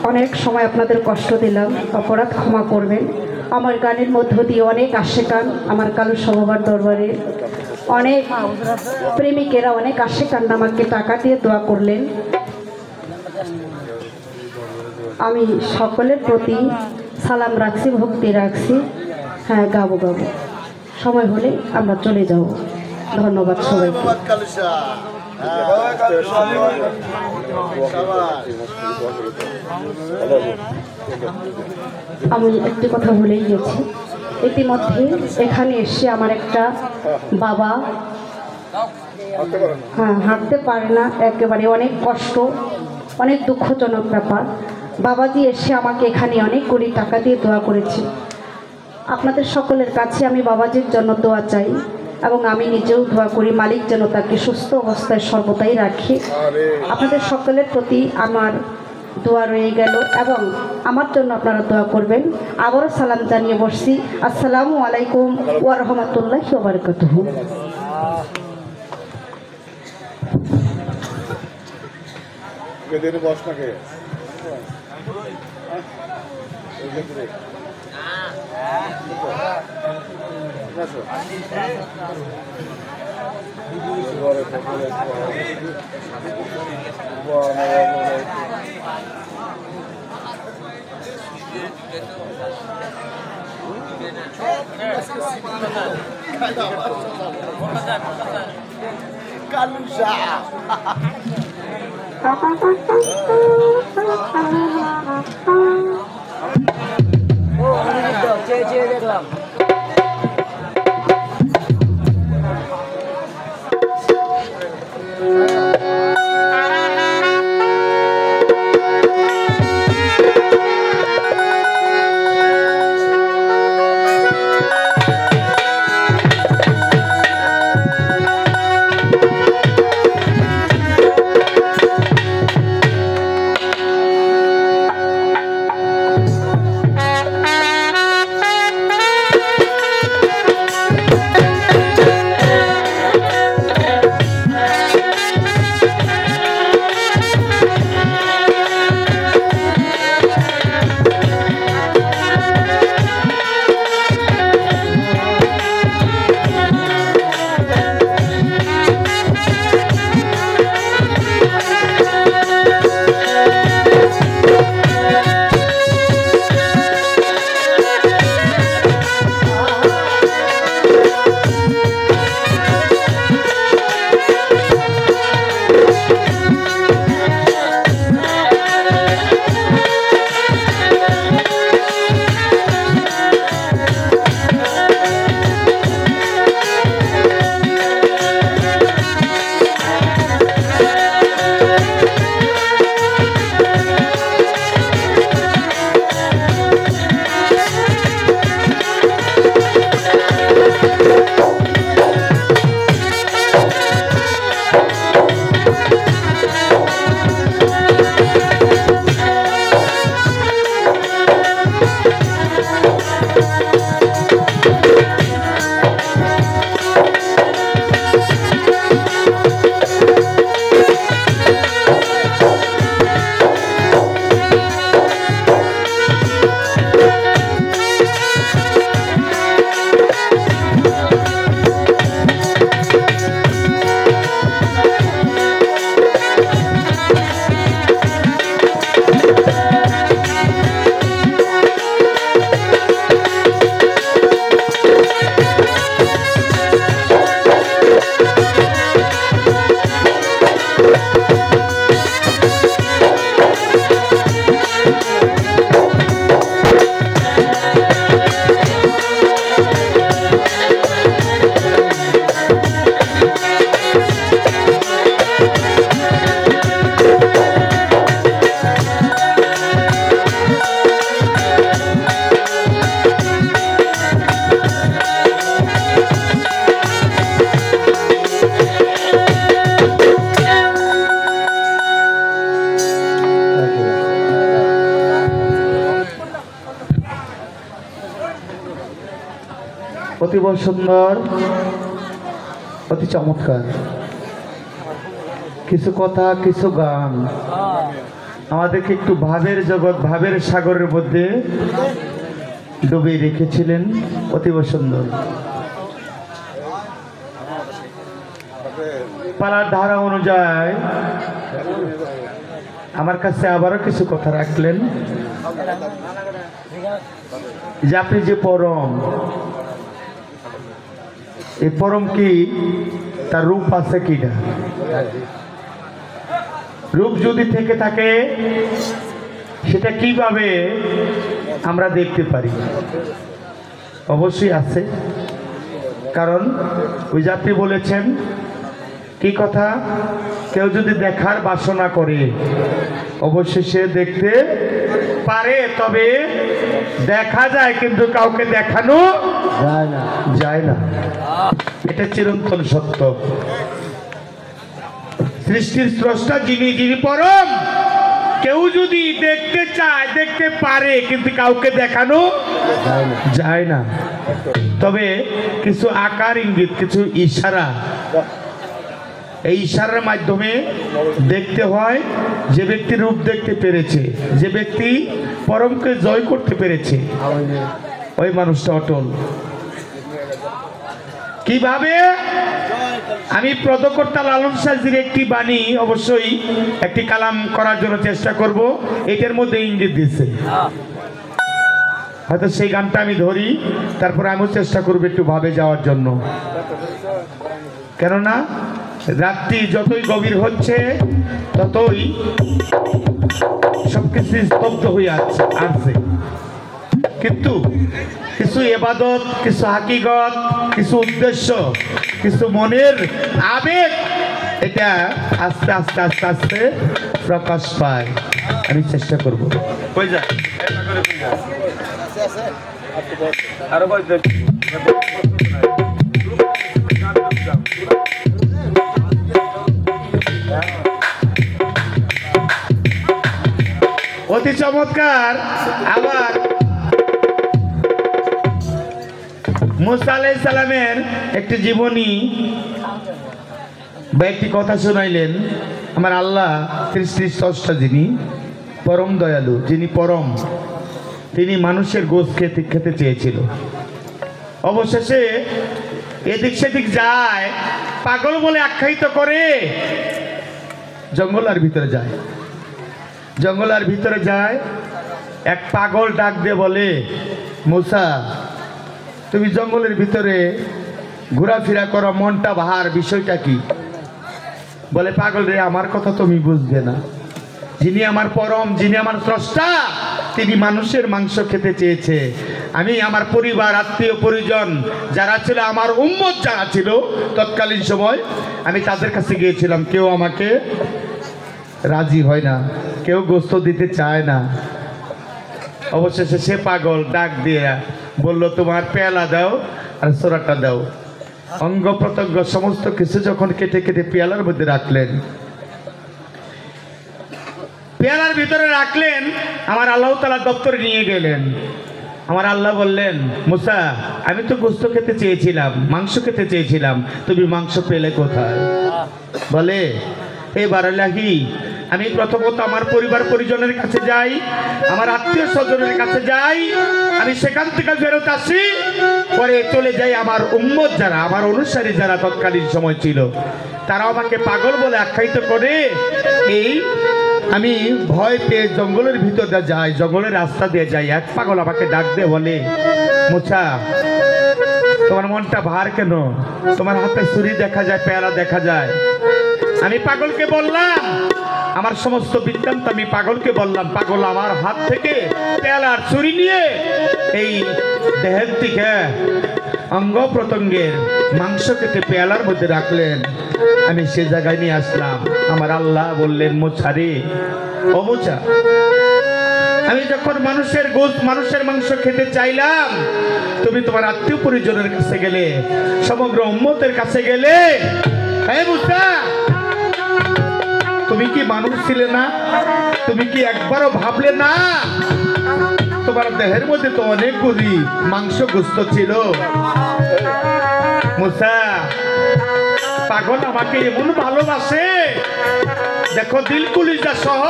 অনেক সময় আপনাদের কষ্ট দিলাম, অপরাধ ক্ষমা করবেন। আমার গানের মধ্য দিয়ে অনেক আশেকান আমার কালু সবার দরবারে অনেক প্রেমিকেরা অনেক আশেকান আমাকে টাকা দিয়ে দোয়া করলেন। আমি সকলের প্রতি সালাম রাখছি, ভক্তি রাখছি। হ্যাঁ, গাবো গাবো, সময় হলে আমরা চলে যাব। ধন্যবাদ সবাইকে। আমি একটি কথা ভুলেই গেছি, ইতিমধ্যে এখানে এসে আমার একটা বাবা হাঁটতে পারে না, একেবারে অনেক কষ্ট, অনেক দুঃখজনক ব্যাপার। বাবাজি এসে আমাকে এখানে অনেকগুলি টাকা দিয়ে দোয়া করেছে। আপনাদের সকলের কাছে আমি বাবাজির জন্য দোয়া চাই এবং আমি নিজেও দোয়া করি মালিক যেন তাকে সুস্থ অবস্থায় সর্বদাই রাখে। আপনাদের সকলের প্রতি আমার দোয়া রয়ে গেল এবং আমার জন্য আপনারা দোয়া করবেন। আবারও সালাম জানিয়ে বসছি। আসসালামু আলাইকুম ওয়া রাহমাতুল্লাহি ওয়া বারাকাতুহু। দেখলাম অতীব সুন্দর, অতি চমৎকার। কিছু কথা, কিছু গান আমাদেরকে একটু ভাবের জগৎ, ভাবের সাগরের মধ্যে ডুবিয়ে রেখেছিলেন। অতীব সুন্দর পালার ধারা অনুযায়ী আমার কাছে আবারও কিছু কথা রাখলেন যে আপনি যে পরম, এই পরম কি তার রূপ আছে কিনা? রূপ যদি থেকে থাকে সেটা কিভাবে আমরা দেখতে পারি? অবশ্যই আছে, কারণ ওই যে আপনি বলেছেন কি কথা, কেউ যদি দেখার বাসনা করে অবশ্যই সে দেখতে পারে, তবে দেখা যায় কিন্তু কাউকে দেখানো যায় না। এটা চিরন্তন সত্য। সৃষ্টির স্রষ্টা যিনি পরম, কেউ যদি দেখতে চায় দেখতে পারে, কিন্তু কাউকে দেখানো যায় না। তবে কিছু আকার ইঙ্গিত, কিছু ইশারা, এই ইশারার মাধ্যমে দেখতে হয় যে ব্যক্তি রূপ দেখতে পেরেছে, যে ব্যক্তি পরমকে জয় করতে পেরেছে, ওই মানুষটা অটল। কিভাবে? আমি পদকর্তা লালন সাজির একটি বাণী অবশ্যই একটি কালাম করার জন্য চেষ্টা করব, এটার মধ্যে ইঙ্গিত দিচ্ছে। হয়তো সেই গানটা আমি ধরি, তারপরে আমিও চেষ্টা করবো একটু ভাবে যাওয়ার জন্য। কেননা রাত্রি যতই গভীর হচ্ছে ততই সবকিছু স্তব্ধ হয়ে আসছে, কিন্তু কিছু ইবাদত, কিছু হাকিগত, কিছু উদ্দেশ্য, কিছু মনের আবেগ, এটা আস্তে আস্তে আস্তে আস্তে প্রকাশ পায়। আমি চেষ্টা করবো। কই যায় আরো অতি চমৎকার। আবার মুসা আলাইহিস সালামের একটি জীবনী বা একটি কথা শোনাইলেন। আমার আল্লাহ সৃষ্টির স্রষ্টা, যিনি পরম দয়ালু, যিনি পরম, তিনি মানুষের গোশ খেতে চেয়েছিল। অবশেষে এদিক সেদিক যায়, পাগল বলে আখ্যায়িত করে জঙ্গলার ভিতরে যায়। জঙ্গলার ভিতরে যায়, এক পাগল ডাক দিয়ে বলে, মুসা, তুমি জঙ্গলের ভিতরে ঘোরাফেরা করো, মনটা বাহার, বিষয়টা কি? বলে, পাগল রে, আমার কথা তুমি বুঝবে না। যিনি আমার পরম, যিনি আমার স্রষ্টা, তিনি মানুষের মাংস খেতে চেয়েছে। আমি আমার পরিবার, আত্মীয় পরিজন যারা ছিল, আমার উম্মত যারা ছিল তৎকালীন সময়, আমি তাদের কাছে গিয়েছিলাম, কেউ আমাকে রাজি হয় না, কেউ গোস্ত দিতে চায় না। অবশেষে সে পাগল ডাক দিয়ে বলল, তোমার পেয়ালা দাও আর সোরাটা দাও। অঙ্গ প্রত্যঙ্গ সমস্ত কিছু যখন কেটে কেটে পেয়ালার মধ্যে রাখলেন, পেয়ালার ভিতরে রাখলেন, আমার আল্লাহ তাআলা দপ্তরে নিয়ে গেলেন। আমার আল্লাহ বললেন, মুসা, আমি তো গোস্ত খেতে চেয়েছিলাম, মাংস খেতে চেয়েছিলাম, তুমি মাংস পেলে কোথায়? বলে, এবার লাগি আমি প্রথমত আমার পরিবার পরিজনের কাছে যাই, আমার আত্মীয় স্বজনের কাছে যাই, আমি সেখান থেকে ফেরত আসি, পরে চলে যাই আমার উম্মত যারা, আমার অনুসারী যারা তৎকালীন সময় ছিল, তারা আমাকে পাগল বলে আখ্যায়িত করে। এই আমি ভয় পেয়ে জঙ্গলের ভিতর দিয়ে যাই, জঙ্গলের রাস্তা দিয়ে যাই, এক পাগল আমাকে ডাক দিয়ে বলে, মুসা, তোমার মনটা ভার কেন? তোমার হাতে ছুরি দেখা যায়, পেয়ালা দেখা যায়। আমি পাগলকে বললাম, আমার সমস্ত বৃত্তান্ত আমি পাগলকে বললাম। পাগল আমার হাত থেকে পেয়ালার ছুরি নিয়ে এই দেহের থেকে অঙ্গ প্রত্যঙ্গের মাংস কেটে পেয়ালার মধ্যে রাখলেন। আমি সে জায়গায় নিয়ে আসলাম। আমার আল্লাহ বললেন, মুসা রে, ও মুসা, আমি যখন মানুষের গোশত, মানুষের মাংস খেতে চাইলাম, তুমি তোমার আত্মীয় পরিজনের কাছে গেলে, সমগ্র উম্মতের কাছে গেলে। হে মুসা, তুমি কি মানুষ ছিলে না? তুমি কি একবারও ভাবলে না তোমার দেহের মধ্যে তো অনেকগুলি মাংস গোস্ত ছিল? মুসা, পাগল আমাকে এমন ভালোবাসে, দেখো দিল কলিজা সহ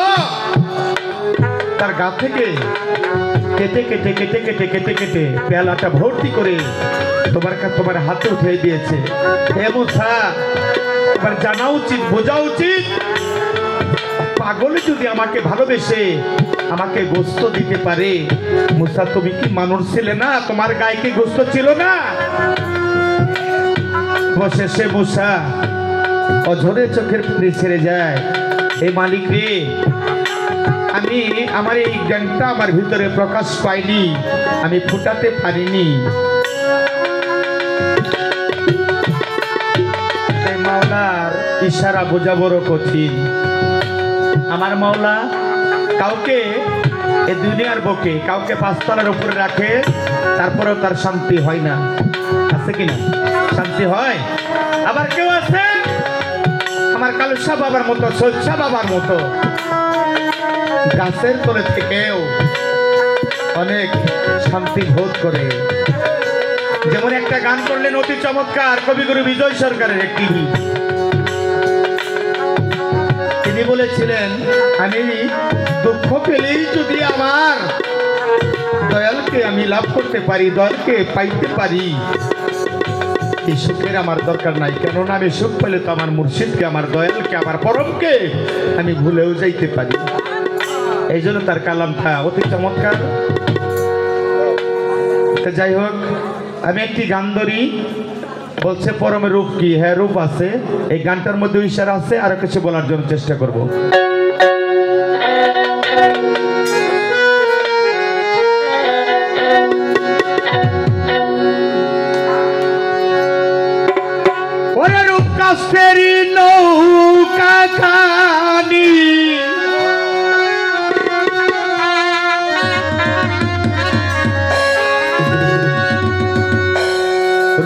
তার গা থেকে কেটে কেটে কেটে কেটে কেটে কেটে পেয়ালাটা ভর্তি করে তোমার হাতে উঠে দিয়েছে। হে মুসা, তোমার জানা উচিত, বোঝা উচিত, পাগলে যদি আমাকে ভালোবেসে আমাকে গোস্ত দিতে পারে। মুসা, তুমি কি মানুষ ছিলে না? তোমার গায়ে কি গোস্ত ছিল না? অবশেষে মুসা অঝরে চোখের পানি ছেড়ে যায়। এই মালিক রে, আমি আমার এই জ্ঞানটা আমার ভিতরে প্রকাশ পাইনি, আমি ফুটাতে পারিনি। মাওলার ইশারা বোঝা বড় কঠিন। আমার মাওলা কাউকে এই দুনিয়ার বুকে কাউকে পাঁচতলার উপরে রাখে, তারপরেও তার শান্তি হয় না। আছে কিনা? শান্তি হয়। আবার কেউ আছে আমার কালুসা বাবার মতো, সলসা বাবার মতো গাছের তলে থেকেও অনেক শান্তি বোধ করে। যেমন একটা গান করলেন অতি চমৎকার কবিগুরু বিজয় সরকারের একটি, তিনি বলেছিলেন, আমি দুঃখ পেলেই যদি আমার দয়ালকে আমি লাভ করতে পারি, দয়ালকে পাইতে পারি, এই সুখের আমার দরকার নাই। কেননা আমি সুখ পেলে তো আমার মুর্শিদকে, আমার দয়ালকে, আমার পরমকে আমি ভুলেও যাইতে পারি। এই জন্য তার কালামটা অতি চমৎকার। যাই হোক, আমি একটি গান ধরি, বলছে পরমের রূপ কি? হ্যাঁ, রূপ আছে। এই গানটার মধ্যে ইশারা আছে, আরো কিছু বলার জন্য চেষ্টা করব। ওরে রূপ কাস্তেরি নৌকা খানি,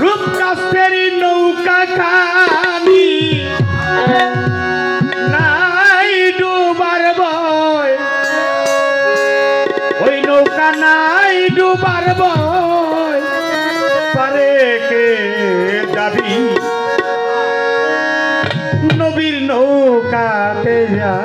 রূপ কাস্তেরি নৌকা খানি, নাই ডুবার ভয়, ওই নৌকা নাই ডুবার ভয়, পারে কে যাবি নবীর নৌকাতে যা।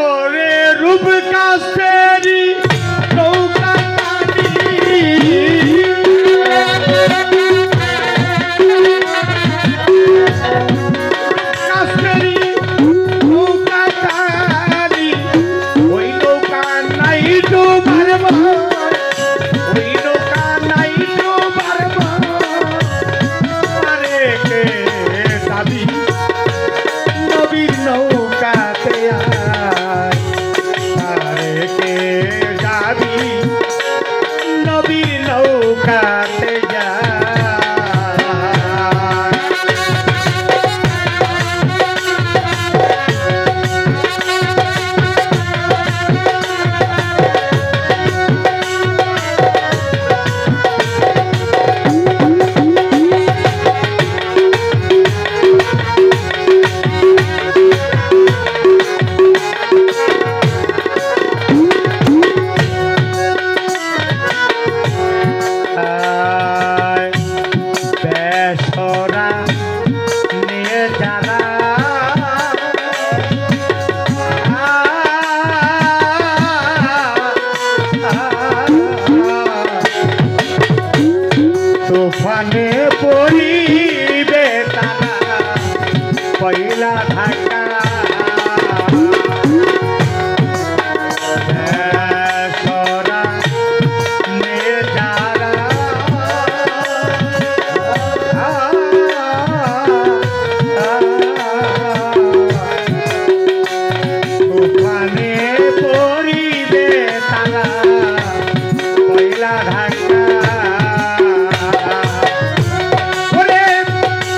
ওরে রূপ কাস্তেরি নৌকা খানি, কাস্তেরি নৌকা খানি, ওই নৌকা নাই ডুবার ভয়, ওই নৌকা নাই ডুবার ভয়, পারে কে যাবি নবীর নৌকাতে আয়, পারে কে যাবি নবীর নৌকাতে যা। বেসরা নিয়ে যারা তুফানে পড়িবে তারা পয়লা ঢাকা, বেসরা নিয়ে যারা তুফানে পড়িবে তারা পয়লা ঢাকা। ওরে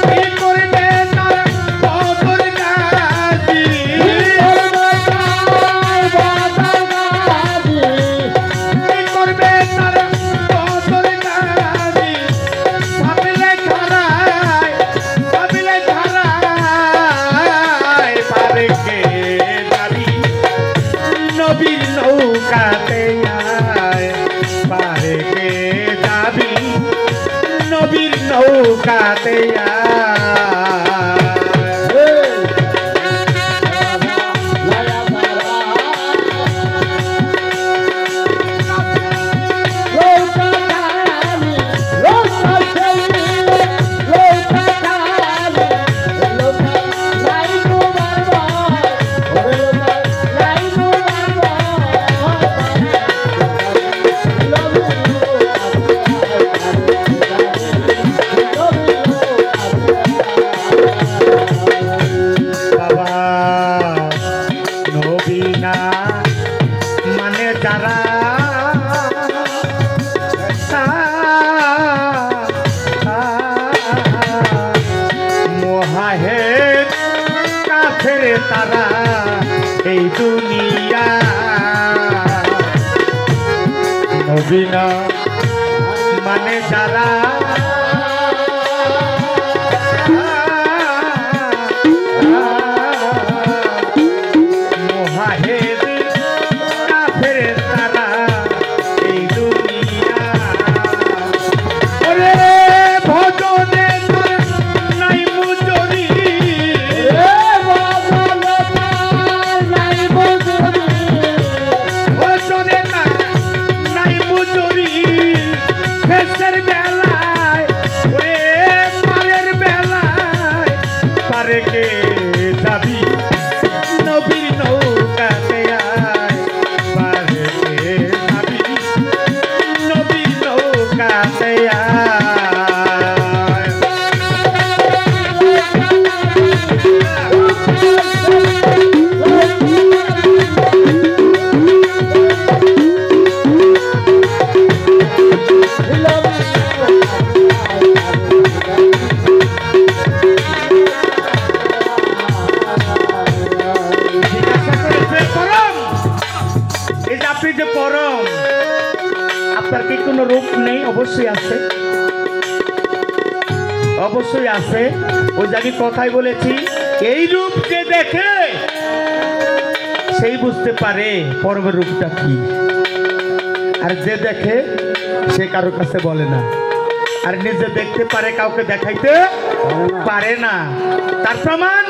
কি করবে তারা বদর গান, নৌকাতে তারা এই দুনিয়া নবীনা মানে যারা মোহাহেদ কাফের তারা এই দুনিয়া ওরে ভজনে নাই মুজরি কে যাবি নবীর নৌকাতে পারে কে যাবি নবীর নৌকাতে আপনি যে পরম আপনার কি কোনো রূপ নেই? অবশ্যই আছে, অবশ্যই আছে। ওই যে আমি কথাই বলেছি, এই রূপ যে দেখে সেই বুঝতে পারে পরমের রূপটা কি, আর যে দেখে সে কারোর কাছে বলে না, আর নিজে দেখতে পারে কাউকে দেখাইতে পারে না। তার প্রমাণ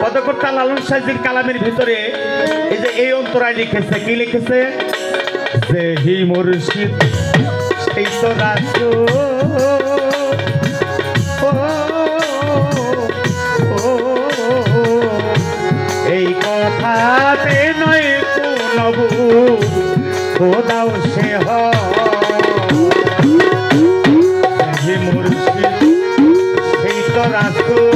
পদকর্তা লালন সাইজির কালামের ভিতরে এই যে এই অন্তরায় লিখেছে, কি লিখেছে? যে হি মুর্শিদ সেই তো রাসূল, এই কথাতে নয় কোনো ভুল, খোদাও সে হি মুর্শিদ সেই তো রাসূল,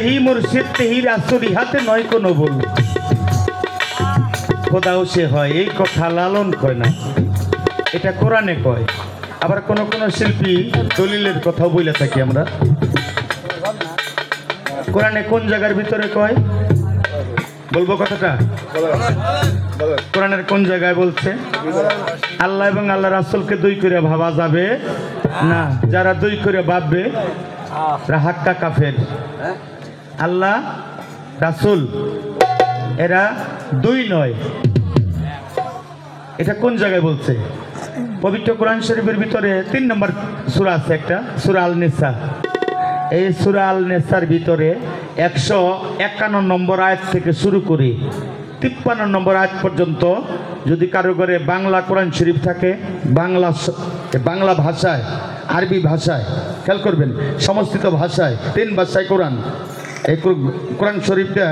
হি মুর্শিদ তেহি রাসূল, ইহাতে নয় কোনো ভুল, খোদাও সে হয়। এই কথা লালন কয় না, এটা কোরআনে কয়। আবার কোন কোন শিল্পী দলিলের কথাও বলে থাকি আমরা। কোরআনে কোন জায়গার ভিতরে কয় বলবো কথাটা? কোরআনের কোন জায়গায় বলছে? আল্লাহ এবং আল্লাহ রাসূলকে দুই করে ভাবা যাবে না, যারা দুই করে ভাববে তারা হাক্কা কাফের। আল্লাহ রাসূল এরা দুই নয়, এটা কোন জায়গায় বলছে? পবিত্র কোরআন শরীফের ভিতরে 3 নম্বর সূরা আছে, একটা সূরা আল নিসা। এই সূরা আল নিসার ভিতরে 151 নম্বর আয়াত থেকে শুরু করে 53 নম্বর আয়াত পর্যন্ত যদি কারো ঘরে বাংলা কোরআন শরীফ থাকে, বাংলা ভাষায়, আরবি ভাষায়, খেয়াল করবেন সমস্ত ভাষায়, 3 ভাষায় কোরআন, এই কোরআন শরীফটা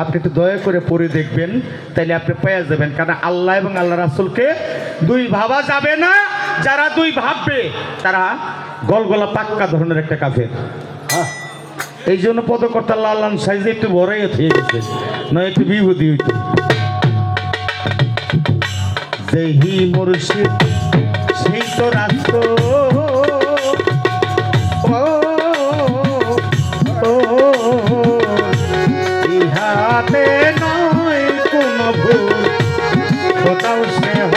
আপনি একটু দয়া করে পড়ে দেখবেন, তাইলে আপনি পেয়ে যাবেন। কারণ আল্লাহ এবং আল্লাহ রাসূলকে দুই ভাবা যাবে না। যারা দুই ভাববে তারা গলগলা পাক্কা ধরনের একটা কাফের। এই জন্য পদকর্তা লাল সাইজে একটু বড়ই হয়ে গেছে, নয় একটু বিভূতি হইত। যেহি মুর্শিদ সেই তো রাস্ত, ইহাতে নয় কোন ভুল, কোথাও স্নেহ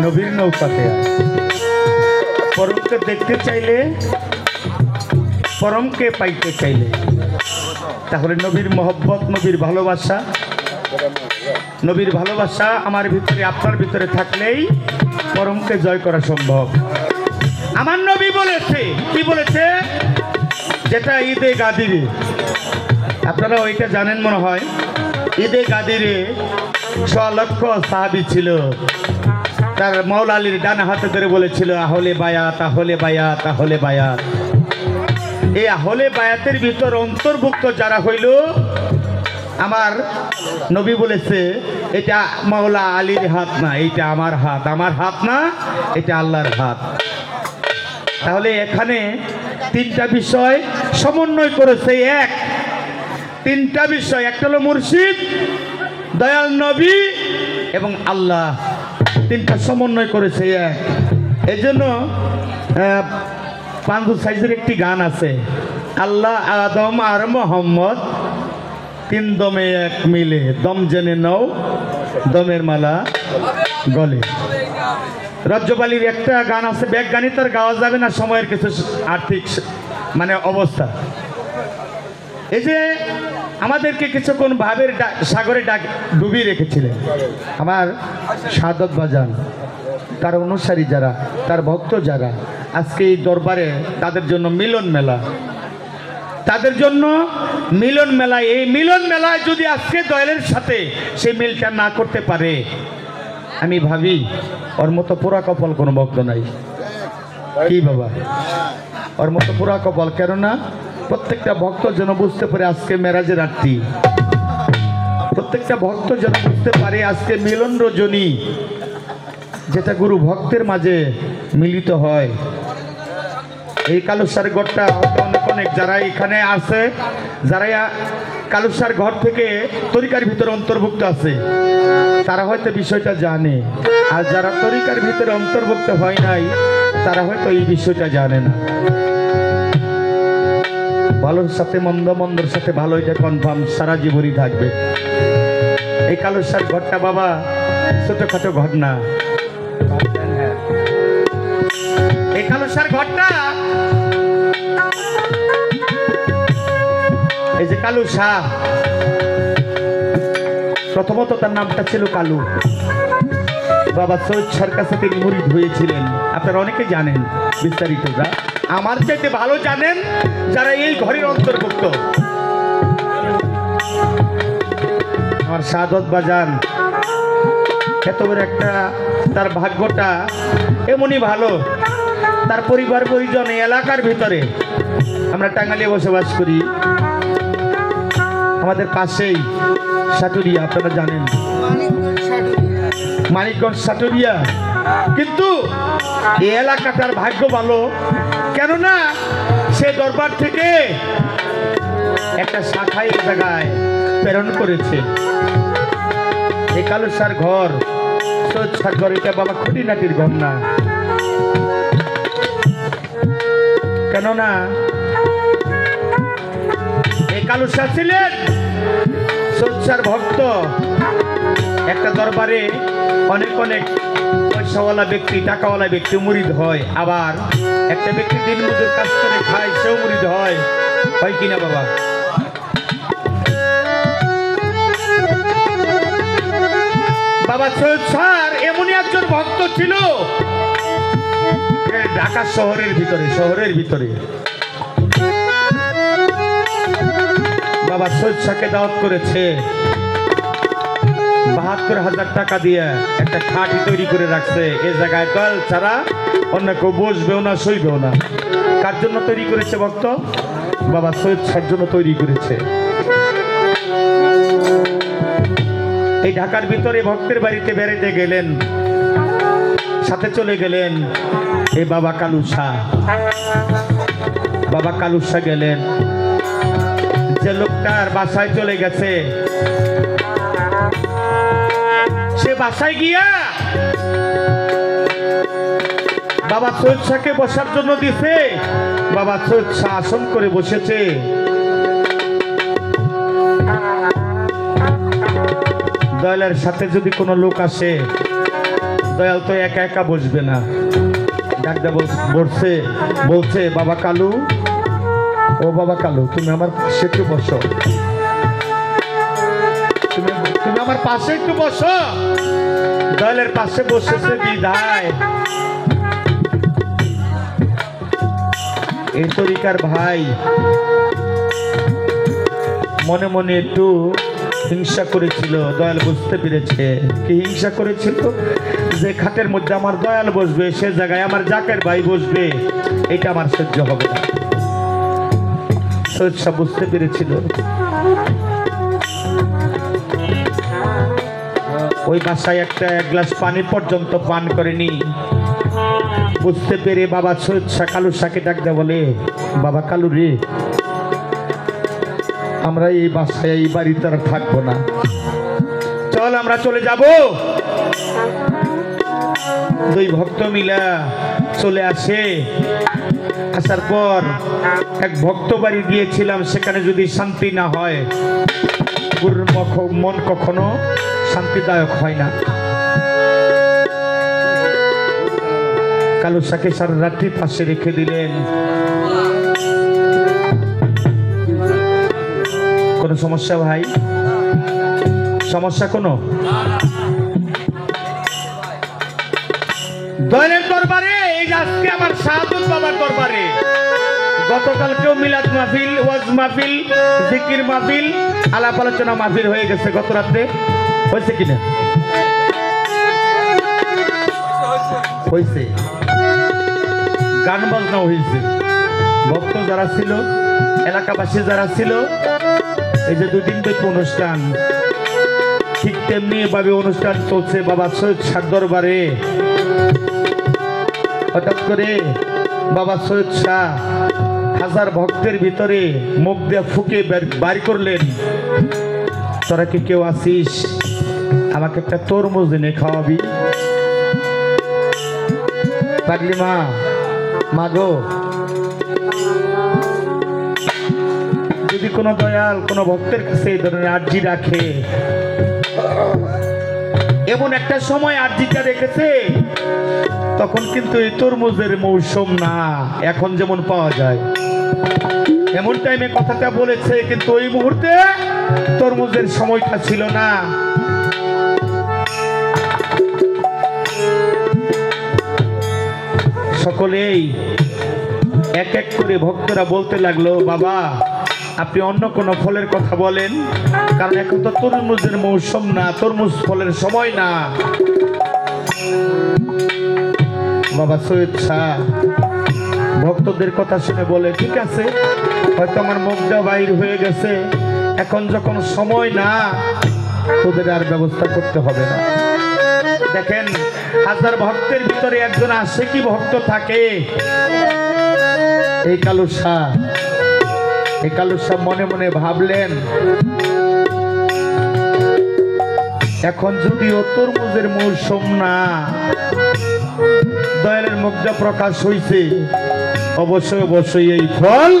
নবীর নৌকাতে। পরমকে দেখতে চাইলে, পরমকে পাইতে চাইলে, তাহলে নবীর মহব্বত, নবীর ভালোবাসা, নবীর ভালোবাসা আমার ভিতরে, আপনার ভিতরে থাকলেই পরমকে জয় করা সম্ভব। আমার নবী বলেছে, কি বলেছে? যেটা ঈদে গাদিরে, আপনারা ওইটা জানেন মনে হয়। ঈদে গাদিরে 6 লক্ষ সাহাবী ছিল। তার মাওলা আলীর ডান হাতে ধরে বলেছিল, আহলে বায়াত, আহলে বায়াত, আহলে বায়াত। এই আহলে বায়াতের ভিতর অন্তর্ভুক্ত যারা হইল, আমার নবী বলেছে এটা মাওলা আলীর হাত না, এটা আমার হাত, আমার হাত না, এটা আল্লাহর হাত। তাহলে এখানে 3টা বিষয় সমন্বয় করেছে। 3টা বিষয়, একটা হলো মুর্শিদ, দয়াল নবী এবং আল্লাহ, 3টা সমন্বয় করেছে এক। এই জন্য পাঞ্জু সাইজের একটি গান আছে, আল্লাহ, আদম আর মোহাম্মদ 3 দমে এক মিলে, দম জেনে নাও দমের মালা গলে। রজ্জবালির একটা গান আছে, ব্যাগ গানই তার গাওয়া যাবে না, সময়ের কিছু আর্থিক মানে অবস্থা। এই যে আমাদেরকে কিছুক্ষণ ভাবের সাগরে ডুবিয়ে রেখেছিলেন আমার সাদত বাজান, তার অনুসারী যারা, তার ভক্ত যারা, আজকে এই দরবারে তাদের জন্য মিলন মেলা, তাদের জন্য মিলন মেলা। এই মিলন মেলায় যদি আজকে দয়ালের সাথে সেই মিলটা না করতে পারে, আমি ভাবি ওর মতো পোড়া কপাল কোনো ভক্ত নাই। কি বাবা, ওর মতো পোড়া কপাল। কেননা প্রত্যেকটা ভক্ত যেন বুঝতে পারে আজকে মেরাজের রাত্রি, প্রত্যেকটা ভক্ত যেন বুঝতে পারে আজকে মিলন রজনী, যেটা গুরু ভক্তের মাঝে মিলিত হয়। এই কালুসার ঘরটা অনেক অনেক যারা এখানে আছে, যারা কালুসার ঘর থেকে তরিকার ভিতরে অন্তর্ভুক্ত আছে, তারা হয়তো বিষয়টা জানে, আর যারা তরিকার ভিতরে অন্তর্ভুক্ত হয় নাই, তারা হয়তো এই বিষয়টা জানে না। ভালোর সাথে মন্দ, মন্দর সাথে ভালো, এটা কনফার্ম সারা জীবনই থাকবে। এই কালুসার ঘরটা বাবা ছোটখাটো ঘর না। এই কালুসার ঘরটা, এই যে কালু শাহ, প্রথমত তার নামটা ছিল কালু। বাবা সৈয়দ শাহর কাছে তিনি মুরিদ হয়েছিলেন। আপনারা অনেকে জানেন বিস্তারিতটা, আমার চাইতে ভালো জানেন যারা এই ঘরের অন্তর্ভুক্ত। আমার সাদত বাজান এত বড় একটা, তার ভাগ্যটা এমনই ভালো, তার পরিবার পরিজন এলাকার ভিতরে আমরা টাঙ্গাইলে বসবাস করি। আমাদের পাশেই সাটুরিয়া, আপনারা জানেন মানিকগঞ্জ সাটুরিয়া। কিন্তু এই এলাকাটার ভাগ্য ভালো, কেননা সে দরবার থেকে একটা শাখা এই জায়গায় প্রেরণ করেছে। এই কালুসার ঘর, সৈয়দ ঘর, এটা বাবা খুঁটিনাটির ঘর না। কেননা এই কালুসা ছিলেন সৈয়দ ভক্ত। একটা দরবারে অনেক অনেক পয়সাওয়ালা ব্যক্তি, টাকাওয়ালা ব্যক্তি মুরিদ হয়, আবার একটা ব্যক্তি দিন মজুর কাজ করে খায়, সেও মুরিদ হয় কিনা বাবা? বাবা সৈয়দ স্যার এমনই একজন ভক্ত ছিল ঢাকা শহরের ভিতরে বাবা সৈয়দ শাহকে দাওয়াত করেছে। ৭২,০০০ টাকা দিয়ে একটা খাঁটি তৈরি করে রাখছে। এ জায়গায় দল ছাড়া অন্য কেউ বসবেও না, সইবেও না। কার জন্য তৈরি করেছে ভক্ত? বাবা সৈয়দ শাহর জন্য তৈরি করেছে। এই ঢাকার ভিতরে ভক্তের বাড়িতে বেড়াতে গেলেন, সাথে চলে গেলেন এই বাবা কালুসা। বাবা কালুসা গেলেন, যে লোকটার বাসায় চলে গেছে, সে বাসায় গিয়া বাবা সৈয়দ শাহকে বসার জন্য দিছে। বাবা সৈয়দ শাহ আসন করে বসেছে। দয়ালের সাথে যদি কোনো লোক আসে, দয়াল তো একা একা বসবে না, ডাকদা বলছে বাবা কালু, ও বাবা কালু, তুমি আমার পাশে একটু বসো, তুমি আমার পাশে একটু বসো। দয়ালের পাশে বসেছে বিধায় এই তরিকার ভাই মনে মনে একটু হিংসা করেছিল। দয়াল বুঝতে পেরেছে। কি হিংসা করেছিল? যে খাটের মধ্যে আমার দয়াল বসবে, সে জায়গায় আমার জাকের ভাই বসবে, এটা আমার সহ্য হবে না। সৈয়দ শাহ বুঝতে পেরেছিল। ওই বাসায় এক গ্লাস পানি পর্যন্ত পান করেনি। বুঝতে পেরে বাবা সৈয়দ শাহ কালুসাকে ডাক দেয়, বলে বাবা কালু রে, আমরা এই বাসায় এই বাড়িতে আর থাকবো না, চল আমরা চলে যাব। দুই ভক্ত মিলা চলে আসে। আসার পর এক ভক্ত বাড়ি গিয়েছিলাম, সেখানে যদি শান্তি না হয়, গুরুর মন কখনো শান্তিদায়ক হয় না। কালুসাকে সারা রাত্রি পাশে রেখে দিলেন। কোনো সমস্যা ভাই? সমস্যা কোনো? দয়ালের দরবারে, এই আজকে আমার শাহাদত বাবার দরবারে, গতকালকেও মিলাদ মাহফিল, ওয়াজ মাহফিল, জিকির মাহফিল, আলাপ আলোচনা মাহফিল হয়ে গেছে গত রাত্রে। হয়েছে কিনা? হয়েছে। গান বাজনা হয়েছে। ভক্ত যারা ছিল, এলাকাবাসী যারা ছিল, এই যে 2 দিন ব্যাপী অনুষ্ঠান, ঠিক তেমনি ভাবে অনুষ্ঠান চলছে বাবা সৈয়দ শাহ দরবারে। হঠাৎ করে বাবা সৈয়দ শাহ হাজার ভক্তের ভিতরে মুখ দিয়ে ফুকে বাড়ি করলেন, তোরা কি কেউ আসিস? আমাকে একটা তরমুজ এনে খাওয়াবি? পাগলি মা গো, যদি কোনো দয়াল কোনো ভক্তের কাছে এই ধরনের আর্জি রাখে, এমন একটা সময় আর্জিটা রেখেছে, তখন কিন্তু এই তরমুজের মৌসুম না, এখন যেমন পাওয়া যায় এমন টাইমে কথাটা বলেছে, কিন্তু ওই মুহূর্তে তরমুজের সময়টা ছিল না। সকলেই এক এক করে ভক্তরা বলতে লাগলো, বাবা আপনি অন্য কোন ফলের কথা বলেন, কারণ এখন তো তরমুজের মৌসুম না, তরমুজ ফলের সময় না। বাবা সৈয়দ শাহ ভক্তদের কথা শুনে বলে ঠিক আছে, হয়তো আমার মুখটা বাইর হয়ে গেছে, এখন যখন সময় না, তোদের আর ব্যবস্থা করতে হবে না। দেখেন, হাজার ভক্তের ভিতরে একজন আসে কি ভক্ত থাকে। এই কালু শাহ মনে মনে ভাবলেন, এখন যদিও তরমুজের মৌসুম না, দয়ালের মুগ্ধ প্রকাশ হইছে, অবশ্যই এই ফল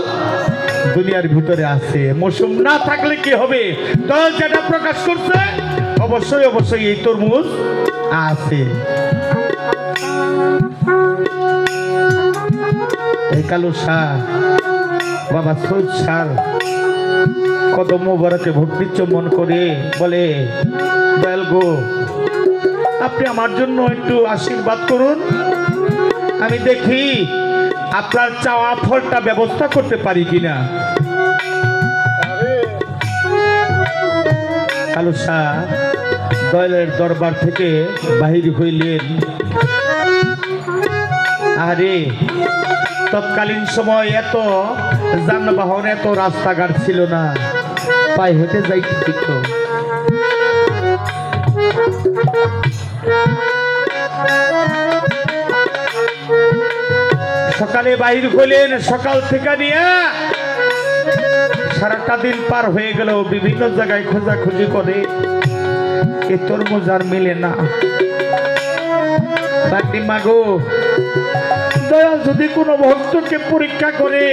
দুনিয়ার ভিতরে আছে। মৌসুম না থাকলে কি হবে, দয়াল যেটা প্রকাশ করছে অবশ্যই এই তরমুজ আছে। এই কালু শাহ বাবা সৈয়দ শাহ কদম মোবারকে ভক্তি চুম্বন করে বলে, দয়াল গো, আপনি আমার জন্য একটু আশীর্বাদ করুন, আমি দেখি আপনার চাওয়া ফলটা ব্যবস্থা করতে পারি কিনা। কালু শাহ দয়ালের দরবার থেকে বাহির হইলেন। আরে তৎকালীন সময় এত যানবাহন, এত রাস্তাঘাট ছিল না, পায়ে হেঁটে যাইতে দিত। সকালে বাহির হইলেন, সকাল থেকে নিয়ে সারাটা দিন পার হয়ে গেল, বিভিন্ন জায়গায় খোঁজাখুঁজি করে, এ তরমুজ আর মেলে না। মাগো, দয়াল যদি কোনো ভক্তকে পরীক্ষা করে,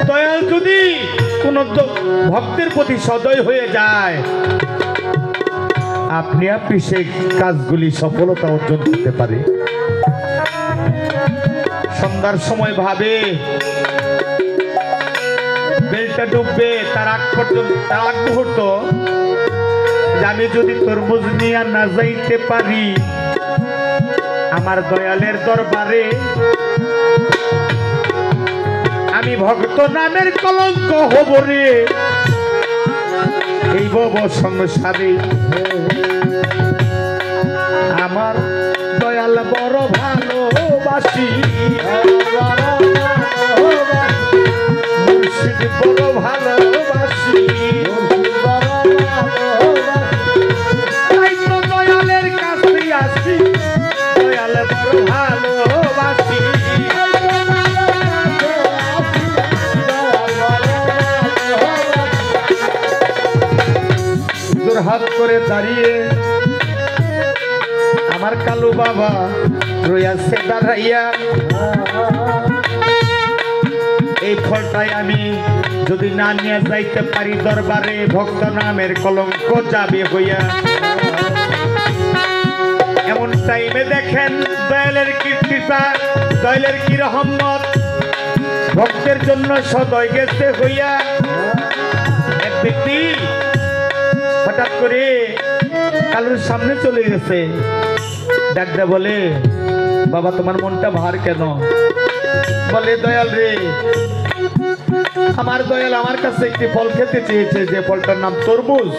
দয়াল যদি কোনো ভক্তের প্রতি সদয় হয়ে যায়, আপনি সেই কাজগুলি সফলতা অর্জন করতে পারে। সন্ধ্যার সময় ভাবে, বেলটা ডুববে তার আগ পর্যন্ত, তার আগ মুহূর্ত, আমি যদি তরমুজ নিয়ে না যাইতে পারি আমার দয়ালের দরবারে, আমি ভক্ত নামের কলঙ্ক হব রে এই ভব সংসারে। আমার দয়াল বড় ভালোবাসি, মুর্শিদ বড় ভালোবাসি, তাই তো দয়ালের কাছে আসি, দয়াল বড় ভালোবাসি। হাত করে দাঁড়িয়ে আমার কালু বাবা রইয়াছে দাঁড়াইয়া, এই ফলটাই আমি যদি না নিয়ে যাইতে পারি দরবারে, ভক্ত নামের কলঙ্ক যাবে হইয়া। এমন টাইমে দেখেন দয়ালের কীর্তিতা, দয়ালের কি রহমত, ভক্তের জন্য সদয় গেছে হইয়া। এক ব্যক্তি হঠাৎ করে কালুর সামনে চলে গেছে, ডাকতে বলে, বাবা তোমার মনটা ভার কেন? বলে, দয়াল রে, আমার দয়াল আমার কাছে একটি ফল খেতে চেয়েছে, যে ফলটার নাম তরমুজ।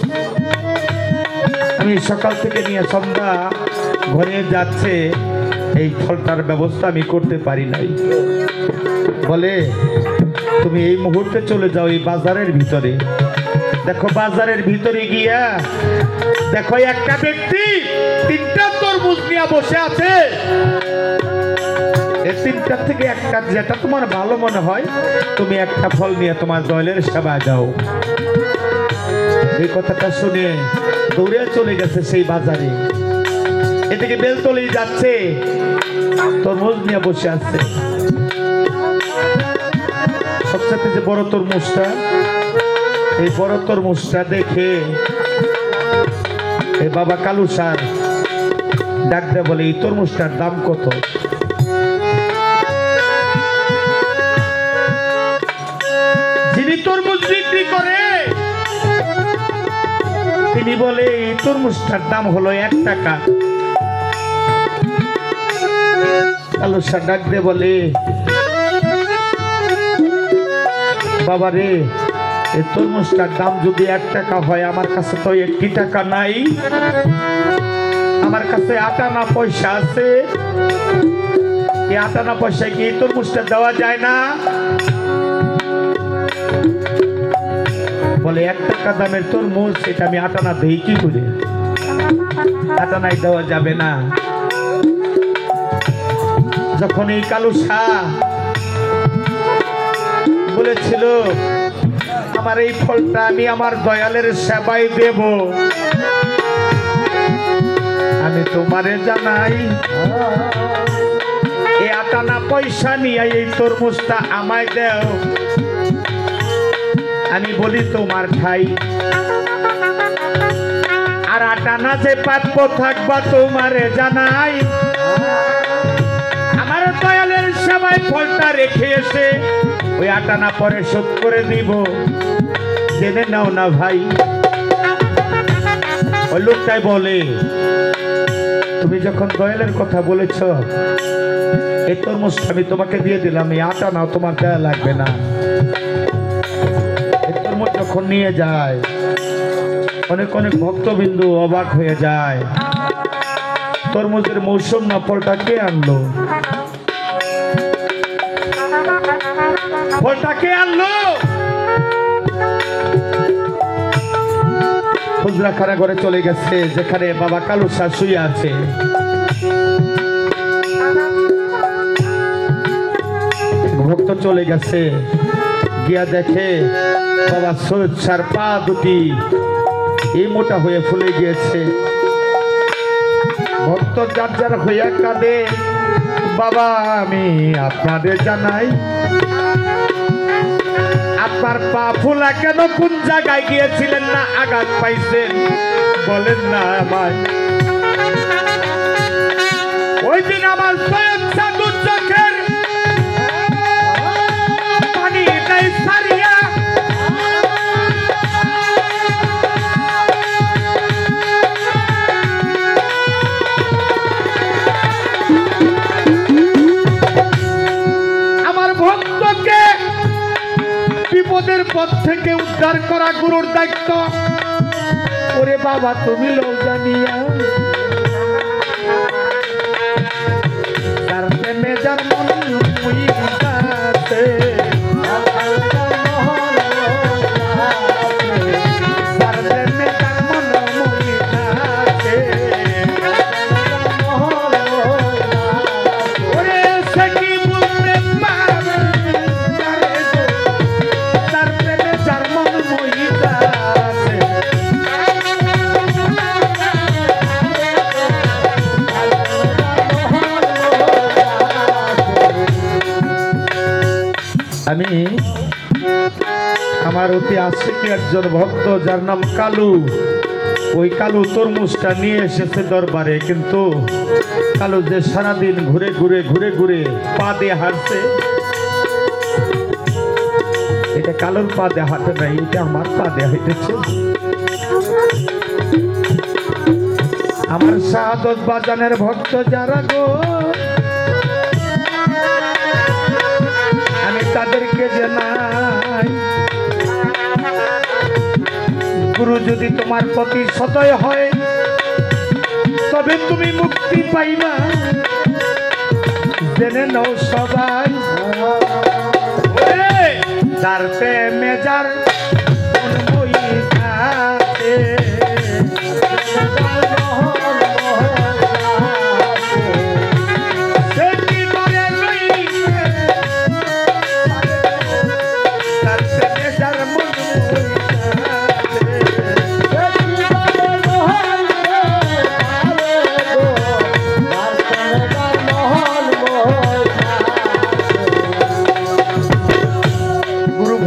আমি সকাল থেকে নিয়ে সন্ধ্যা ঘরে যাচ্ছে, এই ফলটার ব্যবস্থা আমি করতে পারি নাই। বলে, তুমি এই মুহূর্তে চলে যাও এই বাজারের ভিতরে, দেখো বাজারের ভিতরে গিয়া দেখো একটা ব্যক্তি 3টা তরমুজ নিয়ে বসে আছে, এই 3টার থেকে একটা যেটা তোমার ভালো মনে হয় তুমি একটা ফল নিয়ে তোমার দয়ালের সেবায় যাও। এই কথাটা শুনে দৌড়ে চলে গেছে সেই বাজারে, এদিকে বেলতলি যাচ্ছে, তরমুজ নিয়ে বসে আছে। সবচেয়ে যে বড় তরমুজটা, এই বড় তরমুজটা দেখে এই বাবা কালু শাহ ডাক দেয়, বলে, এই তরমুজটার দাম কত? যিনি তরমুজ বিক্রি করে তিনি বলে, এই তরমুজটার দাম হলো 1 টাকা। কালু শাহ ডাক দেয়, বলে, বাবা রে, এই তরমুজটার দাম যদি 1 টাকা হয়, আমার কাছে তো 1 টাকা নাই, আমার কাছে 8 আনা পয়সা আছে, এই আটানা পয়সায় কি তরমুজটা দেওয়া যায় না? বলে 1 টাকা দামের তরমুজ, সেটা আমি আটানা দেই কি করে? আটানাই দেওয়া যাবে না। যখন এই কালু শাহ বলেছিল আমার এই ফলটা আমি আমার দয়ালের সেবায় দেব, আমি তোমারে জানাই এই আটানা পয়সা নিয়ে এই তরমুজটা আমায় দাও, আমি বলি তোমার খাই, আর আটানা যে প্রাপ্য থাকবা তোমারে জানাই, আমার দয়ালের সেবায় ফলটা রেখে এসে ওই আটানা পরে শোধ করে দিব, জেনে নাও না ভাই। ওই লোকটাই বলে তুমি যখন দয়ালের কথা বলেছ, এই তরমুজটা আমি তোমাকে দিয়ে দিলাম, এই আটানাও তোমার দেয়া লাগবে না। এই তরমুজ যখন নিয়ে যায় অনেক অনেক ভক্তবিন্দু অবাক হয়ে যায়, তরমুজের মৌসুম না, ফলটা কে আনলো? ফলটা কে আনলো? হুজরাখানা ঘরে চলে গেছে, যেখানে বাবা কালু শাহ শুয়ে আছে। ভক্ত চলে গেছে, গিয়া দেখে বাবা সৈয়দ শাহর পা দুটি এই মোটা হয়ে ফুলে গিয়েছে। ভক্ত যার যার হইয়া কাঁদে, বাবা আমি আপনাদের জানাই আপনার পা ফুলা কেন, কোন জায়গায় গিয়েছিলেন না আঘাত পাইছেন বলেন না আমায়। ওই দিন আমার সৈয়দ শাহ দু চোখের পানি দেয় সারিয়া, আমার ভক্তকে বিপদের পথ থেকে উদ্ধার করা গুরুর দায়িত্ব। ওরে বাবা তুমি লও জানিয়া, যার প্রেমে যার মন মুইতাছে, যার প্রেমে যার মন মুইতাছে, ওরে সে কি বলতে পারে, যার প্রেমে যার মন মুইতাছে। আমি আমার অতি আশিক একজন ভক্ত যার নাম কালু, ওই কালু তরমুজটা নিয়ে এসেছে দরবারে, কিন্তু কালু যে সারাদিন ঘুরে ঘুরে ঘুরে ঘুরে পা দিয়ে হাঁটছে, এটা কালুর পা দিয়ে হাঁটে নাই, এটা আমার পা দিয়ে হেঁটেছে। আমার শাহাদত বাজানের ভক্ত যারা গো, আমি তাদেরকে জানাই গুরু যদি তোমার প্রতি সদয় হয় তবে তুমি মুক্তি পাইবা, জেনে নাও সবাই। যার প্রেমে যার মন বইতাছে, সে কি করে রইছে, যার প্রেমে যার মন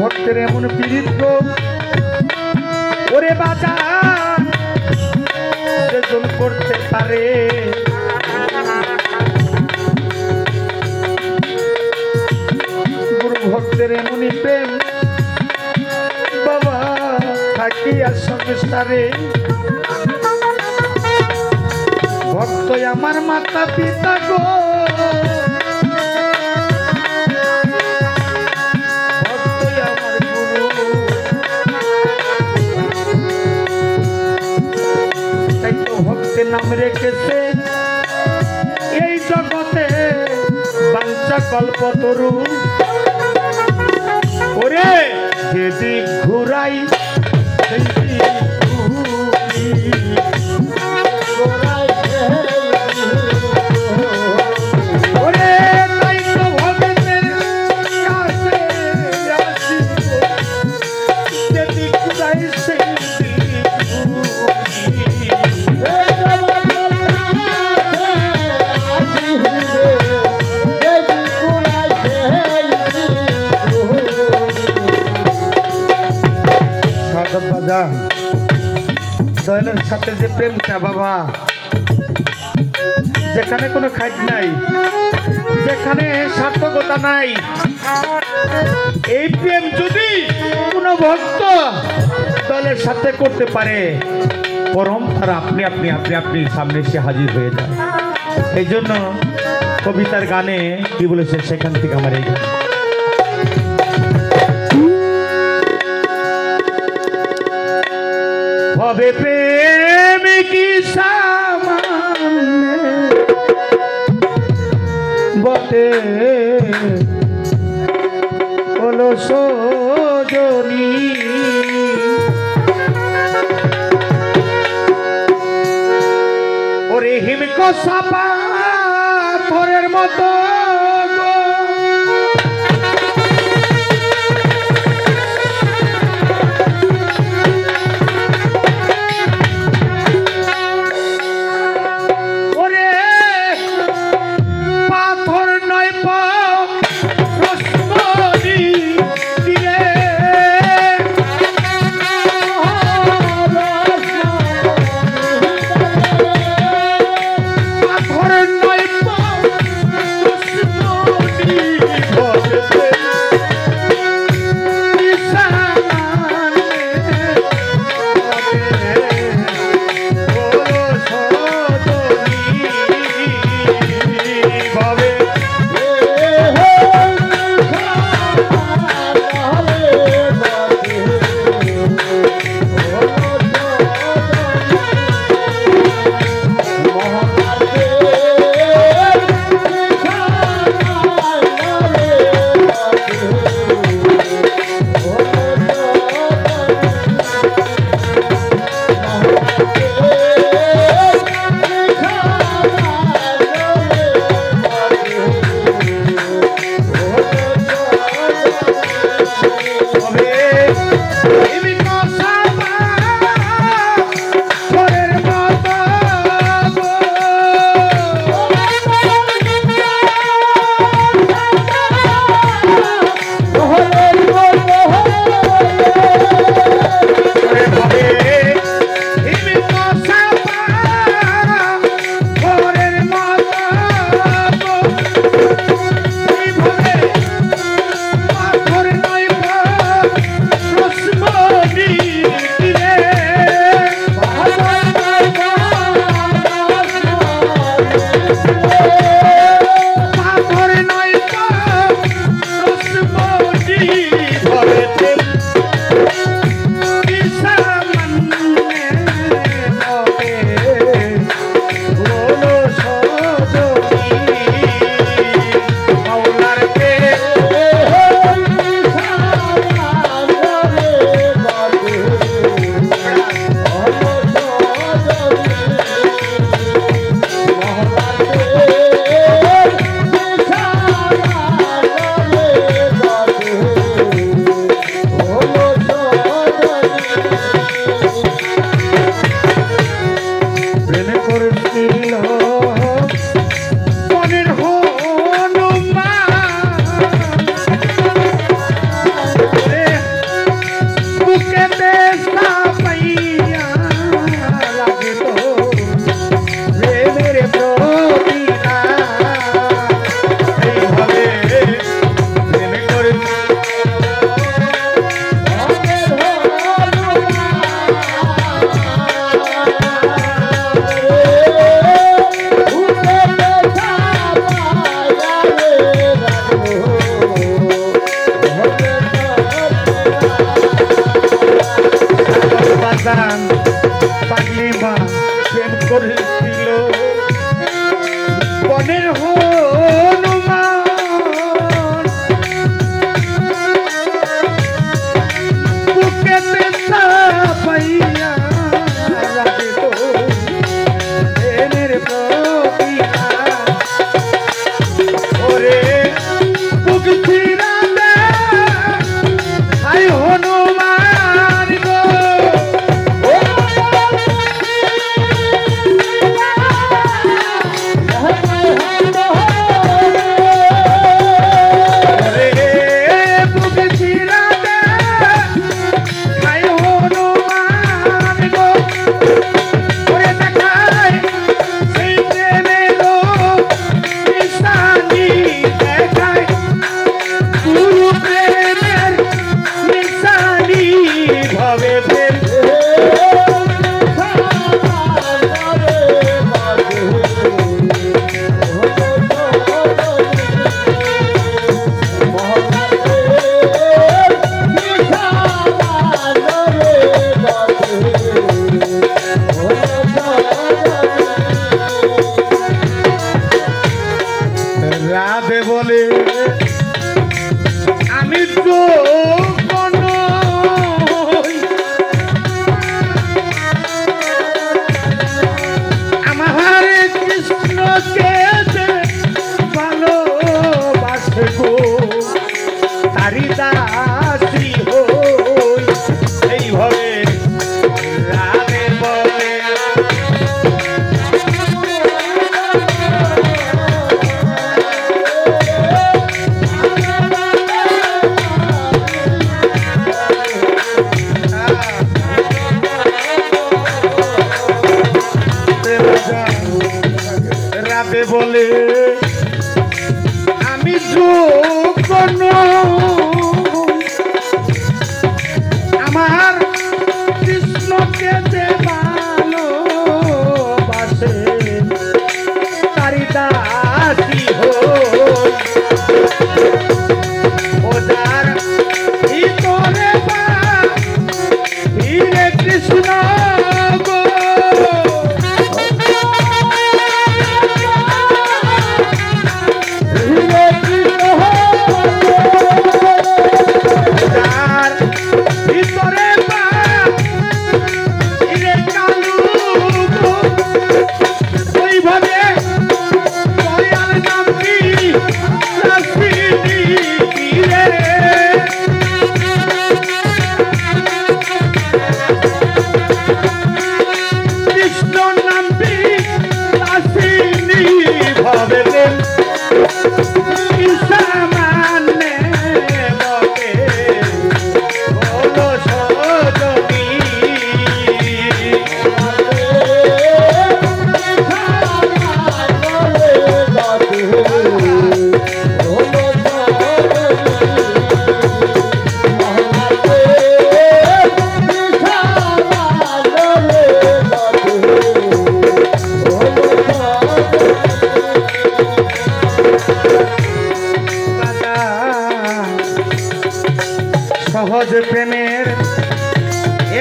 ভক্তের এমন পীড়িত গো, ওরে বাজার সেজন করতে পারে। গুরু ভক্তের এমনই প্রেম বাবা থাকিয়া সংসারে, ভক্ত আমার মাতা পিতা গো, নাম রেখেছে এই জগতে ভালোবাসা কল্পতরু ওরে যেদিক ঘুরাই সেই দিক ঘুরি। ওরে তাই তো ভবের কাছে আসিব, যেদিক ঘুরাই সেই দিক দয়ালের সাথে যে প্রেমটা বাবা, যেখানে কোনো খাদ নাই, যেখানে সার্থকতা নাই, এই প্রেম যদি কোনো ভক্ত দলের সাথে করতে পারে, পরম তারা আপনি আপনি আপনি আপনি সামনে এসে হাজির হয়ে যায়। এই জন্য কবিতার গানে কি বলেছে, সেখান থেকে আমার এই হবে প্রেম কি সামান্য বটে হলো সজনী, ওরে হিমকসা পাথরের মতো করেছিল বনের হনুমান ভবে প্রেম রাধে বলে আমি তো আমার কৃষ্ণকে ভালোবাসে গো তারি দাসী হই এইভাবে রাধে বলে রাধে বলে আমি যোগ্য আমার কৃষ্ণকে যে ভালোবাসে তারি দাসী হই ও যার ভিতরে বা হীরে কৃষ্ণ গো সহজ প্রেমের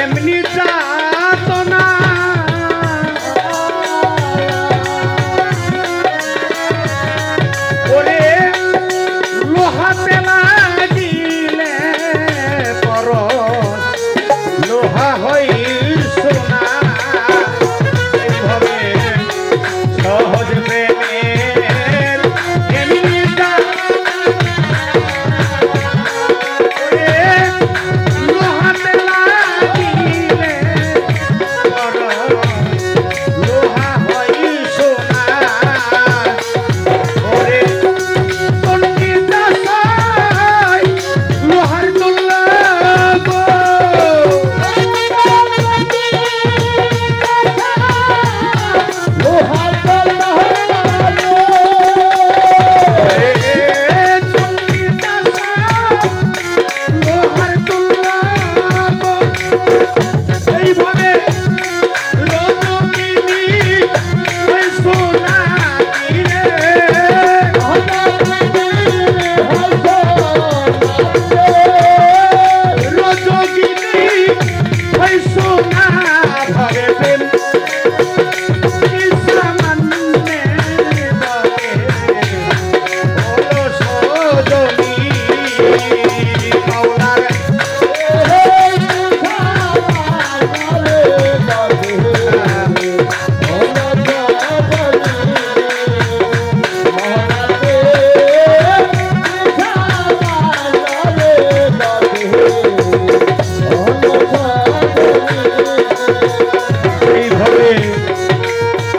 এমনি যাতনা ওরে লোহাতে লাগিলে পরশ লোহা হই সোনা এইভাবে সহজ প্রেমের এমনি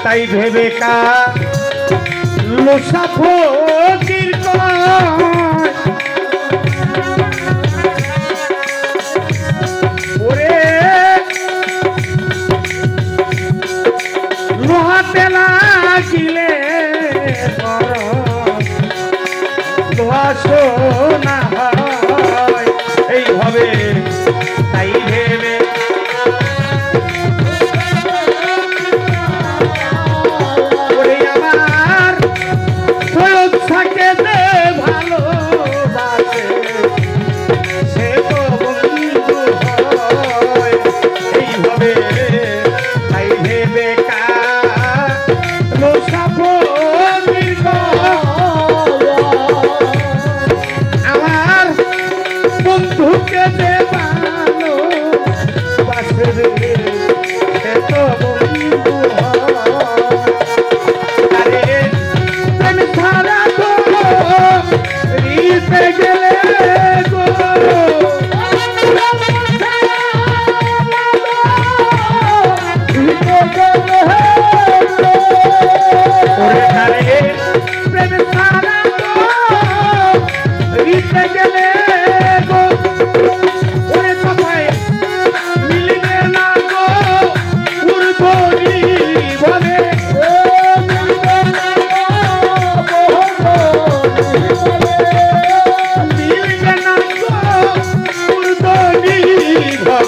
তাই ভেবে কা লোসা ফকির ওরে লোহাতে লাগিলে লোহা সোনা হয় এইভাবে তাই ভেবে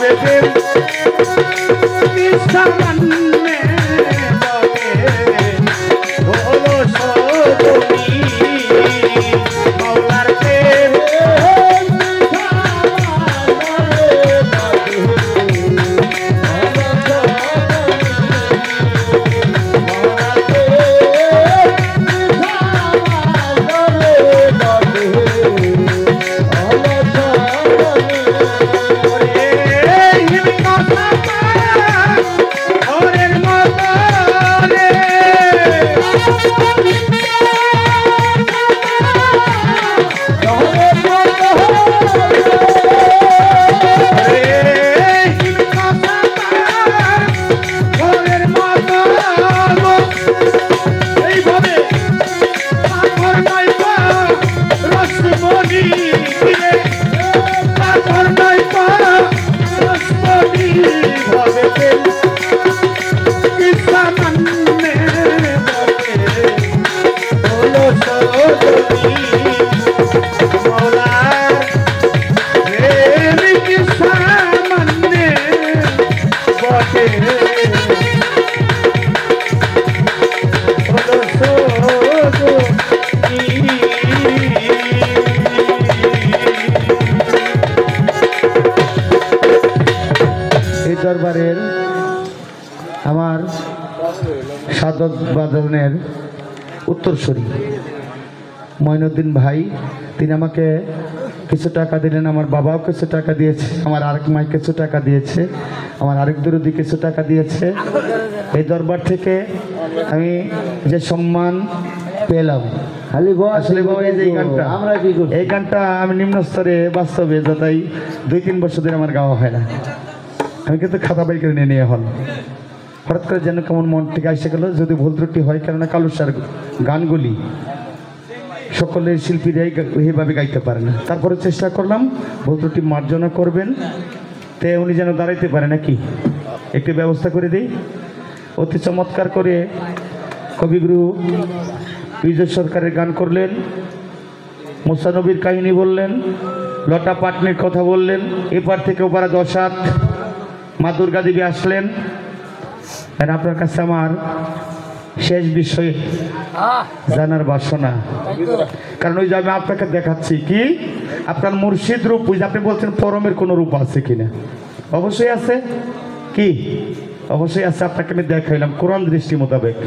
হবে প্রেম কি সামান্যে বলে হলো সজনী মাওলার প্রেম দরবারের আমার সাদত বাদনের উত্তরসূরি মঈনুদ্দিন ভাই, তিনি আমাকে কিছু টাকা দিলেন, আমার বাবাও কিছু টাকা দিয়েছে, আমার আরেক মাই কিছু টাকা দিয়েছে, আমার আরেক দরদি কিছু টাকা দিয়েছে। এই দরবার থেকে আমি যে সম্মান পেলাম, আসলে বাবা এই যে এই গানটা আমি নিম্ন স্তরে বাস্তবে যতাই 2-3 বছর ধরে আমার গাওয়া হয় না। আমি কিন্তু খাতা বাই করে নিয়ে হল হঠাৎ করে যেন কেমন মন থেকে এসে গেল, যদি ভুল ত্রুটি হয়, কেননা কালুসার গানগুলি সকলের শিল্পীরাই এইভাবে গাইতে পারে না। তারপরে চেষ্টা করলাম ভুল ত্রুটি মার্জনা করবেন, তে উনি যেন দাঁড়াইতে পারে নাকি একটু ব্যবস্থা করে দিই। অতি চমৎকার করে কবিগুরু বিজয় সরকারের গান করলেন, মুসা নবীর কাহিনী বললেন, লতা পাটনির কথা বললেন, এপার থেকে ওপারে 10 হাত মা দুর্গা দেবী আসলেন। আর আপনার কাছে আমার শেষ বিষয়ে জানার বাসনা, কারণ ওই যে আমি আপনাকে দেখাচ্ছি কি আপনার মুর্শিদ রূপ, ওই যে আপনি বলছেন পরমের কোনো রূপ আছে কিনা, অবশ্যই আছে। কি অবশ্যই আছে, আপনাকে আমি দেখাইলাম কোরআন দৃষ্টি মোতাবেক।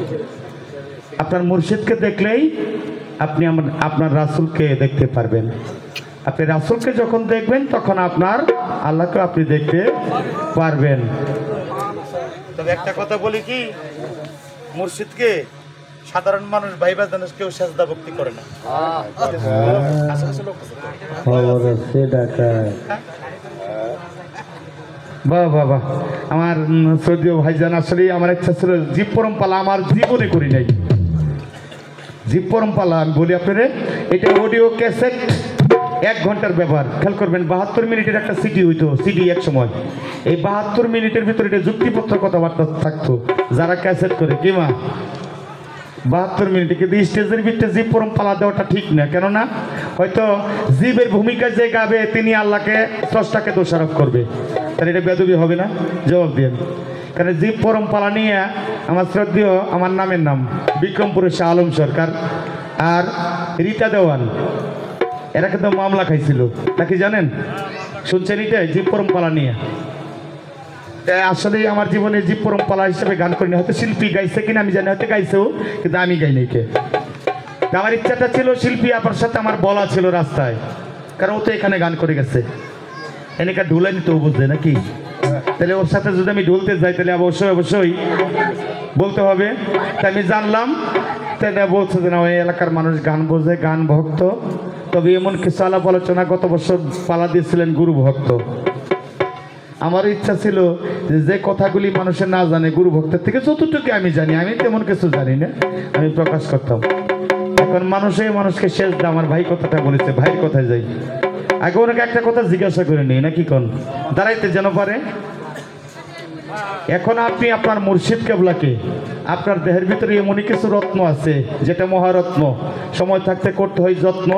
আপনার মুর্শিদকে দেখলেই আপনি আপনার রাসূলকে দেখতে পারবেন। আপনি রাসূলকে যখন দেখবেন তখন আপনার আল্লাহকে আপনি দেখতে পারবেন। তবে একটা কথা বলি কি, মুর্শিদকে সাধারণ মানুষ ভাইবা জানেন কেউ সেজদা ভক্তি করে না। বাহ বাহ বাহ, আমার সৌদি ভাইজান, আসলে আমার ইচ্ছা ছিল জীব পরমপালা, আমার জীবনে করি নাই জীব পরমপালা। আমি বলি আপনারে, এটা অডিও ক্যাসেট 1 ঘন্টার ব্যাপার। খেয়াল করবেন, 72 মিনিটের একটা সিডি হইতো, সিডি এক সময়। এই 72 মিনিটের ভিতরে এটা যুক্তিপত্র কথাবার্তা থাকতো যারা ক্যাসেট করে কি মা 72 মিনিটে। কিন্তু স্টেজের ভিতরে জীব পরমপালা দেওয়াটা ঠিক না, কেননা হয়তো জীবের ভূমিকা যে গাবে তিনি আল্লাহকে স্রষ্টাকে দোষারোপ করবে, তাহলে এটা বেদবি হবে না? জবাব দেন। কারণ জীব পরমপালা নিয়ে আমার শ্রদ্ধেয়, আমার নামের নাম বিক্রমপুরের শাহ আলম সরকার আর রীতা দেওয়ান, এরা কিন্তু মামলা খাইছিল নাকি জানেন? শুনছেন এটা জীব পরমপালা নিয়ে? আসলে আমার জীবনে জীব পরমপালা হিসেবে গান করিনি, হয়তো শিল্পী গাইছে কিনা আমি জানি, হয়তো গাইছেও, কিন্তু আমি গাই নাই। কে আমার ইচ্ছাটা ছিল শিল্পী আপনার সাথে আমার বলা ছিল রাস্তায়, কারণ ও তো এখানে গান করে গেছে, এনেকা ঢুলাইনি তো বুঝছে নাকি? তাহলে ওর সাথে যদি আমি ঢুলতে যাই তাহলে অবশ্যই অবশ্যই বলতে হবে। তাই আমি জানলাম, তাহলে বলছে যে না ওই এলাকার মানুষ গান বোঝে, গান ভক্ত। তবে এমন কিছু আলাপ আলোচনা গত বছর পালা দিয়েছিলেন গুরু ভক্ত। আমার ইচ্ছা ছিল যে কথাগুলি মানুষের না জানে, গুরু ভক্তের থেকে যতটুকু আমি জানি, আমি তেমন কিছু জানি না, আমি প্রকাশ করতাম। এখন মানুষকে শেষ দা আমার ভাই কথাটা বলেছে, ভাইয়ের কথায় যাই। আগে ওনাকে একটা কথা জিজ্ঞাসা করে নিই নাকি, কোন দাঁড়াইতে যেন পারে। এখন আপনি আপনার মুর্শিদ কেবলাকে, আপনার দেহের ভিতরে এমনই কিছু রত্ন আছে যেটা মহারত্ন, সময় থাকতে করতে হয় যত্ন,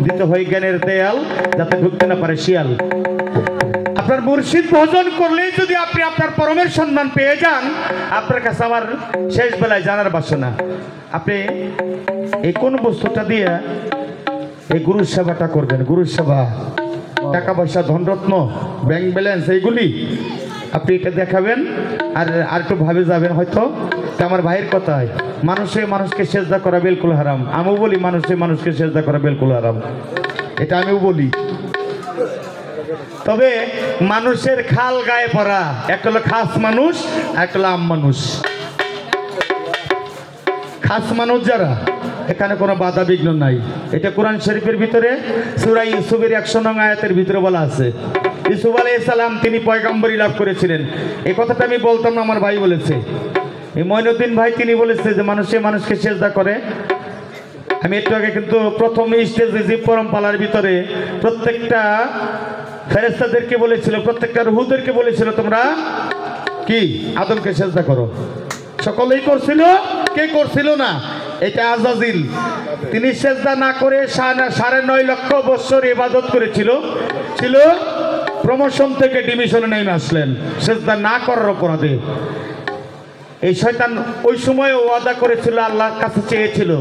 দিতে হয় জ্ঞানের দেয়াল যাতে ঢুকতে না পারে শিয়াল। আপনার আপনার মুর্শিদ ভজন করলেই যদি আপনি আপনার পরমের সন্ধান পেয়ে যান, আপনার কাছে আমার শেষ বেলায় জানার বাসনা। আপনি এই কোন বস্তুটা দিয়ে এই গুরুর সেবাটা করবেন, গুরুর সেবা, টাকা পয়সা, ধনরত্ন, ব্যাংক ব্যালেন্স, এইগুলি আপনি এটা দেখাবেন। আর একটু ভাবে যাবেন হয়তো আমার ভাইয়ের কথায়, মানুষকে সেজদা করা বিলকুল হারাম। আমিও বলি মানুষকে সেজদা করা বিলকুল হারাম, এটা আমিও বলি। তবে মানুষের খাল গায়ে পড়া, একটা হলো খাস মানুষ, একটা হলো আম মানুষ। খাস মানুষ যারা, এখানে কোনো বাধা বিঘ্ন নাই। এটা কোরআন শরীফের ভিতরে সূরা ইউসুফের 100 নং আয়াতের ভিতরে বলা আছে। ইউসুফ আলাইহিস সালাম তিনি পয়গম্বরি লাভ করেছিলেন। এই কথাটা আমি বলতাম না, আমার ভাই বলেছে। এই মঈনুদ্দিন ভাই তিনি বলেছে যে মানুষকে সেজদা করে। আমি একটু আগে কিন্তু প্রথম স্টেজে যে পরমপালার ভিতরে প্রত্যেকটা ফেরেশতাদেরকে বলেছিল, প্রত্যেকটা রূহদেরকে বলেছিল তোমরা কি আদমকে সেজদা করো। সকলেই করছিল, কে করছিল না? এটা আজাজিল। তিনি সেজদা না করে 9.5 লক্ষ বছর ইবাদত করেছিল, প্রমোশন থেকে ডিমিশনে নেমে আসলেন সেজদা না করার অপরাধে। এই শয়তান ওই সময় ওয়াদা করেছিল, আল্লাহর কাছে চেয়েছিল,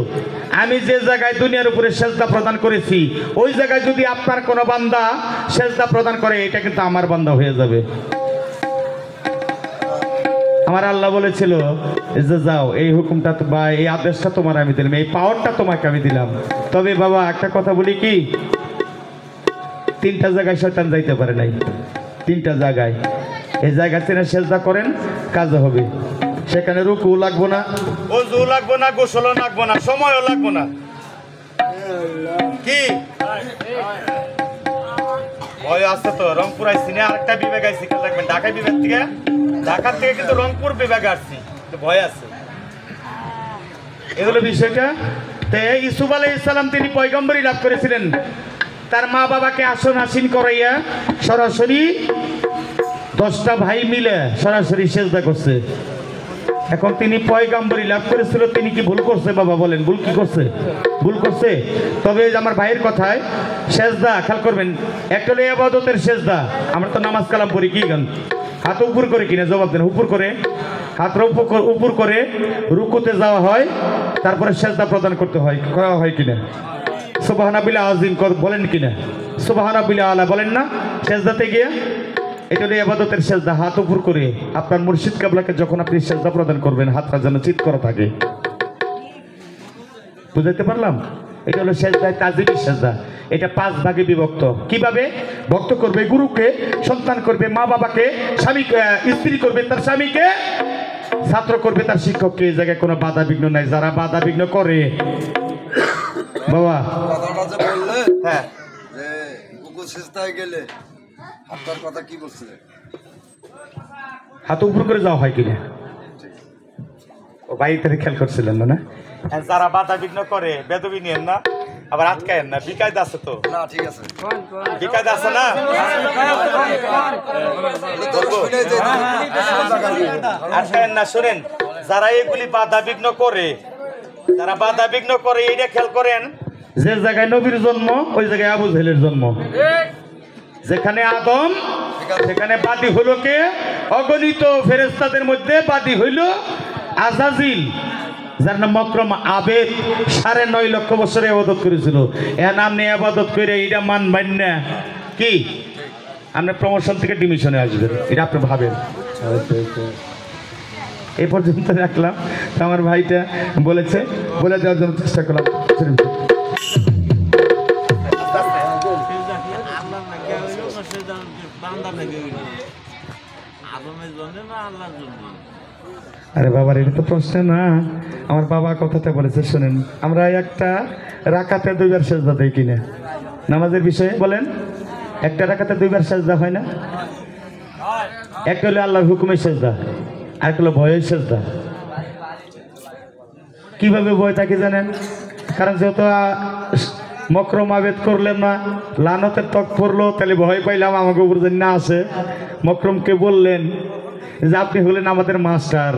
আমি যে জায়গায় দুনিয়ার উপরে সেজদা প্রদান করেছি ওই জায়গায় যদি আপনার কোনো বান্দা সেজদা প্রদান করে, এটা কিন্তু আমার বান্দা হয়ে যাবে। আমার আল্লাহ বলেছিল যে যাও, এই হুকুমটা বা এই আদেশটা তোমার আমি দিলাম, এই পাওয়ারটা তোমাকে আমি দিলাম। তবে বাবা একটা কথা বলি কি, 3টা জায়গায় শয়তান যাইতে পারে নাই, 3টা জায়গায়। এই জায়গা থেকে সেজদা করেন, কাজ হবে। সেখানে রুকু লাগবো না, ওযু লাগবো না, গোসলও লাগবো না, সময়ও লাগবো না। কি ভয় আছে তো? রংপুর আইসি না, আরেকটা বিভাগ আইসি, খেয়াল রাখবেন। ঢাকার থেকে কিন্তু রংপুর বিভাগে আসছি, ভয় আছে। এগুলো বিষয়টা। ইউসুফ আলাইহিস সালাম তিনি পয়গম্বরি লাভ করেছিলেন। তার মা বাবাকে আসন আসীন করাইয়া সরাসরি 10টা ভাই মিলে সরাসরি সেজদা করছে। এখন তিনি পয়গম্বরি লাভ করেছিল, তিনি কি ভুল করছে বাবা বলেন? ভুল কি করছে? ভুল করছে। তবে আমার ভাইয়ের কথায় সেজদা খেয়াল করবেন, একটা হলো ইবাদতের সেজদা। আমরা তো নামাজ কালাম পড়ি, কি গান হাত উপর করে কিনা? জবাব দেন। উপর করে, হাত উপর করে রুকুতে যাওয়া হয়, তারপরে সেজদা প্রদান করতে হয়, করা হয় কিনা? সুবহানাল্লাহ আযীম বলেন কিনা? সুবহানাল্লাহ আলা বলেন না সেজদাতে গিয়ে? এটা হলো ইবাদতের সেজদা। হাত উপর করে আপনার মুর্শিদ কিবলাকে যখন আপনি সেজদা প্রদান করবেন, হাতটা যেন চিৎ করা থাকে। বুঝাইতে পারলাম? এটা হলো সেজদায় তাজিমি সেজদা। এটা 5 ভাগে বিভক্ত। কিভাবে ভক্ত করবে? গুরুকে, সন্তান করবে, মা বাবাকে, স্বামীকে, স্ত্রী করবে তার স্বামীকে, ছাত্র করবে তার শিক্ষককে। এই জায়গায় কোনো বাধা বিঘ্ন নাই। যারা বাধা বিঘ্ন করে বাবা কথাটা যে বললে, হ্যাঁ, যে বুকু সিজদায় গেলে আপনার কথা কি বলছিলেন? হাত উপর করে যাওয়া হয় কিনা? ও ভাই তাহলে খেয়াল করছিলেন না? যারা বাধা বিঘ্ন করে বেদবি নিয়েন না, আবার আটকায়েন না। বিকায়দা আছে তো? না, ঠিক আছে, বিকায়দা আছে না? আটকায়েন না। শোনেন, যারা এগুলি বাধা বিঘ্ন করে, যারা বাধা বিঘ্ন করে, এইটা খেয়াল করেন, যে জায়গায় নবীর জন্ম ওই জায়গায় আবু জেহেলের জন্ম। যেখানে আদম সেখানে বাদী হলো কে? অগণিত ফেরেশতাদের মধ্যে বাদী হইল আজাজিল, যার নাম মকরম আবেদ। 9.5 লক্ষ বছরে ইবাদত করেছিল। এর নাম নিয়ে ইবাদত করে এটা মানবেন না কি? আপনি প্রমোশন থেকে ডিমিশনে আসবেন, এটা আপনি ভাবেন। এই পর্যন্ত রাখলাম। আমার ভাইটা বলেছে, বলে দেওয়ার জন্য চেষ্টা করলাম। আরে বাবার এটা তো প্রশ্ন না। আমার বাবা কথাটা বলেছে, শোনেন, আমরা একটা রাকাতে 2বার সেজদা দেই কিনা? নামাজের বিষয়ে বলেন, একটা রাকাতে 2বার সেজদা হয় না? একটা হলো আল্লাহর হুকুমের সেজদা, আর একটা হলো ভয়ের সেজদা। কিভাবে ভয় থাকে জানেন? কারণ যেহেতু মকরম আবেদ করলেন না, লানতের ত্বক পড়লো, তাহলে ভয় পাইলাম আমাকে উপর যেন না আসে। মকরমকে বললেন যে আপনি হলেন আমাদের মাস্টার,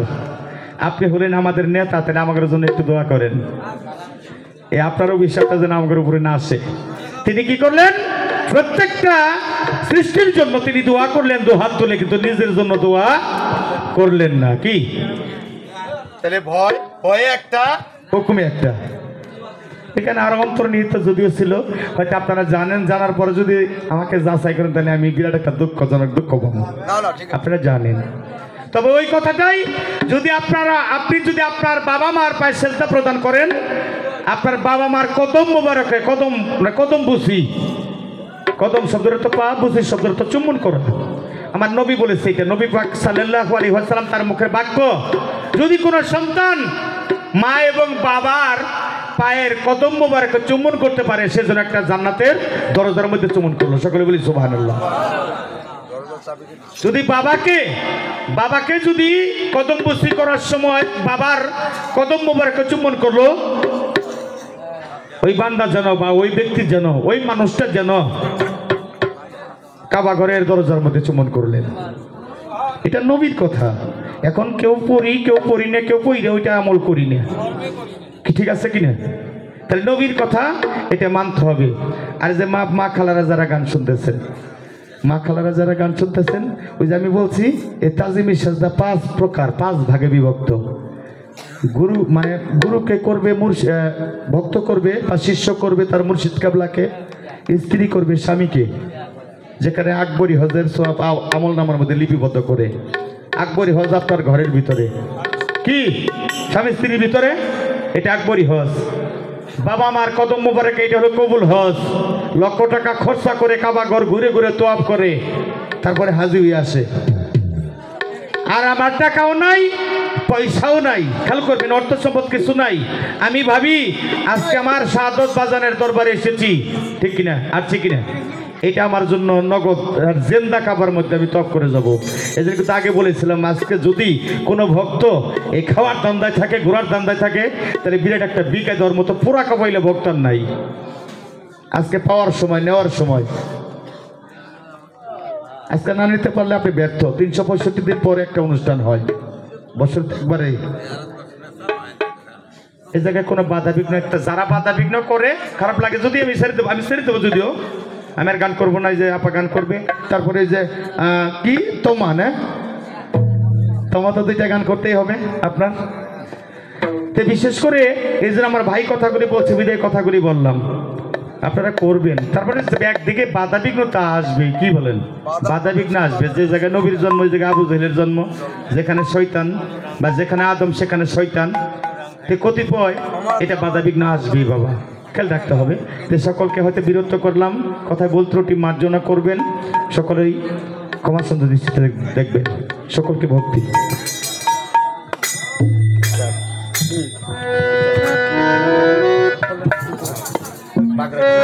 আপনি হলেন আমাদের নেতা, তাহলে আমাদের জন্য একটু দোয়া করেন, এই আপনারও বিশ্বাসটা যেন আমাদের উপরে না আসে। তিনি কি করলেন? প্রত্যেকটা সৃষ্টির জন্য তিনি দোয়া করলেন দুহাত তুলে, কিন্তু নিজের জন্য দোয়া করলেন না। কি তাহলে ভয় ভয়ে একটা হুকুমে একটা। এখানে আরো অন্তর্নিহিত যদিও ছিল, হয়তো আপনারা জানেন, জানার পরে যদি আমাকে যাচাই করেন তাহলে আমি বিরাট একটা দুঃখজনক দুঃখ পাবো, না না ঠিক আছে আপনারা জানেন। তবে ওই কথাটাই যদি আপনি যদি আপনার বাবা মার পায়ে সেজদা প্রদান করেন, আপনার বাবা মার কদম মোবারকে, কদম বুঝি, কদম শব্দের তো পা, বুঝি শব্দের তো চুম্বন করা। আমার নবী বলেছে এটা, নবী পাক সাল্লাল্লাহু আলাইহি ওয়াসাল্লাম তার মুখের বাক্য। যদি কোনো সন্তান মা এবং বাবার পায়ের কদম মোবারকে চুম্বন করতে পারে, সেজন্য একটা জান্নাতের দরজার মধ্যে চুম্বন করলো। সকলে বলি সুবহানাল্লাহ। যদি বাবাকে যদি কদম বুসি করার সময় বাবার কদম মোবারকে চুম্বন করলো, ওই বান্দা যেন বা ওই ব্যক্তির যেন, ওই মানুষটা যেন কাবা ঘরের দরজার মধ্যে চুম্বন করলেন। এটা নবীর কথা। এখন কেউ পড়ি না, কেউ পড়ি না, ওইটা আমল করি না, কি ঠিক আছে কিনা? তাহলে নবীর কথা এটা মানতে হবে। আর যে মা খালারা যারা গান শুনতেছেন, মা খালারা যারা গান শুনতেছেন, ওই যে আমি বলছি এই তাজিমি সাজদা 5 প্রকার, 5 ভাগে বিভক্ত। গুরু মানে গুরুকে করবে, ভক্ত করবে বা শিষ্য করবে তার মুর্শিদ কাবলাকে, স্ত্রী করবে স্বামীকে, যেখানে আকবরী হজের সওয়াব আমল নামার মধ্যে লিপিবদ্ধ করে। আকবরী হজ আপনার ঘরের ভিতরে, কি স্বামী স্ত্রীর ভিতরে, এটা আকবরী হজ। বাবা মার কদম মোবারক, এটা হলো কবুল হজ। লক্ষ টাকা খরচা করে কাবা ঘর ঘুরে ঘুরে তোয়াব করে তারপরে হাজি হয়ে আসে। আর আমার টাকাও নাই, পয়সাও নাই, খেয়াল করবেন, অর্থ সম্পদ কিছু নাই। আমি ভাবি আজকে আমার শাহাদত বাজানের দরবারে এসেছি, ঠিক কিনা? আসছি কিনা? এটা আমার জন্য নগদ আর জেন্দা কাবার মধ্যে আমি তপ করে যাব। এদের কিন্তু আগে বলেছিলাম, আজকে যদি কোনো ভক্ত এই খাওয়ার দান্দায় থাকে, ঘোরার দান্দায় থাকে, তাহলে বিরাট একটা বিকায় দেওয়ার মতো পুরা কাবাইলে ভক্তার নাই। আজকে পাওয়ার সময়, নেওয়ার সময়। আজকে না নিতে পারলে আপনি ব্যর্থ। 365 দিন পরে একটা অনুষ্ঠান হয়, বছর একবারে। এই জায়গায় কোনো বাধা বিঘ্ন, একটা যারা বাধা বিঘ্ন করে খারাপ লাগে, যদি আমি ছেড়ে দেবো, যদিও আমি আর গান করবো না, যে আপা গান করবে। তারপরে যে কি তোমা না, তোমা তো 2টা গান করতেই হবে আপনার। তো বিশেষ করে এই যে আমার ভাই কথাগুলি বলছে, বিদায় কথাগুলি বললাম, আপনারা করবেন। তারপরে একদিকে বাধা বিঘ্নতা আসবে, কি বলেন? বাধা বিঘ্ন আসবে। যে জায়গায় নবীর জন্ম, ওই জায়গায় আবু জেহেলের জন্ম, যেখানে শয়তান, বা যেখানে আদম সেখানে শয়তান, কতিপয় এটা বাধা বিঘ্ন আসবেই বাবা, খেয়াল রাখতে হবে। যে সকলকে হয়তো বিরক্ত করলাম, কথায় বল ত্রুটি মার্জনা করবেন, সকলেই ক্ষমা সুন্দর দৃষ্টিতে দেখবেন। সকলকে ভক্তি। বাগড়া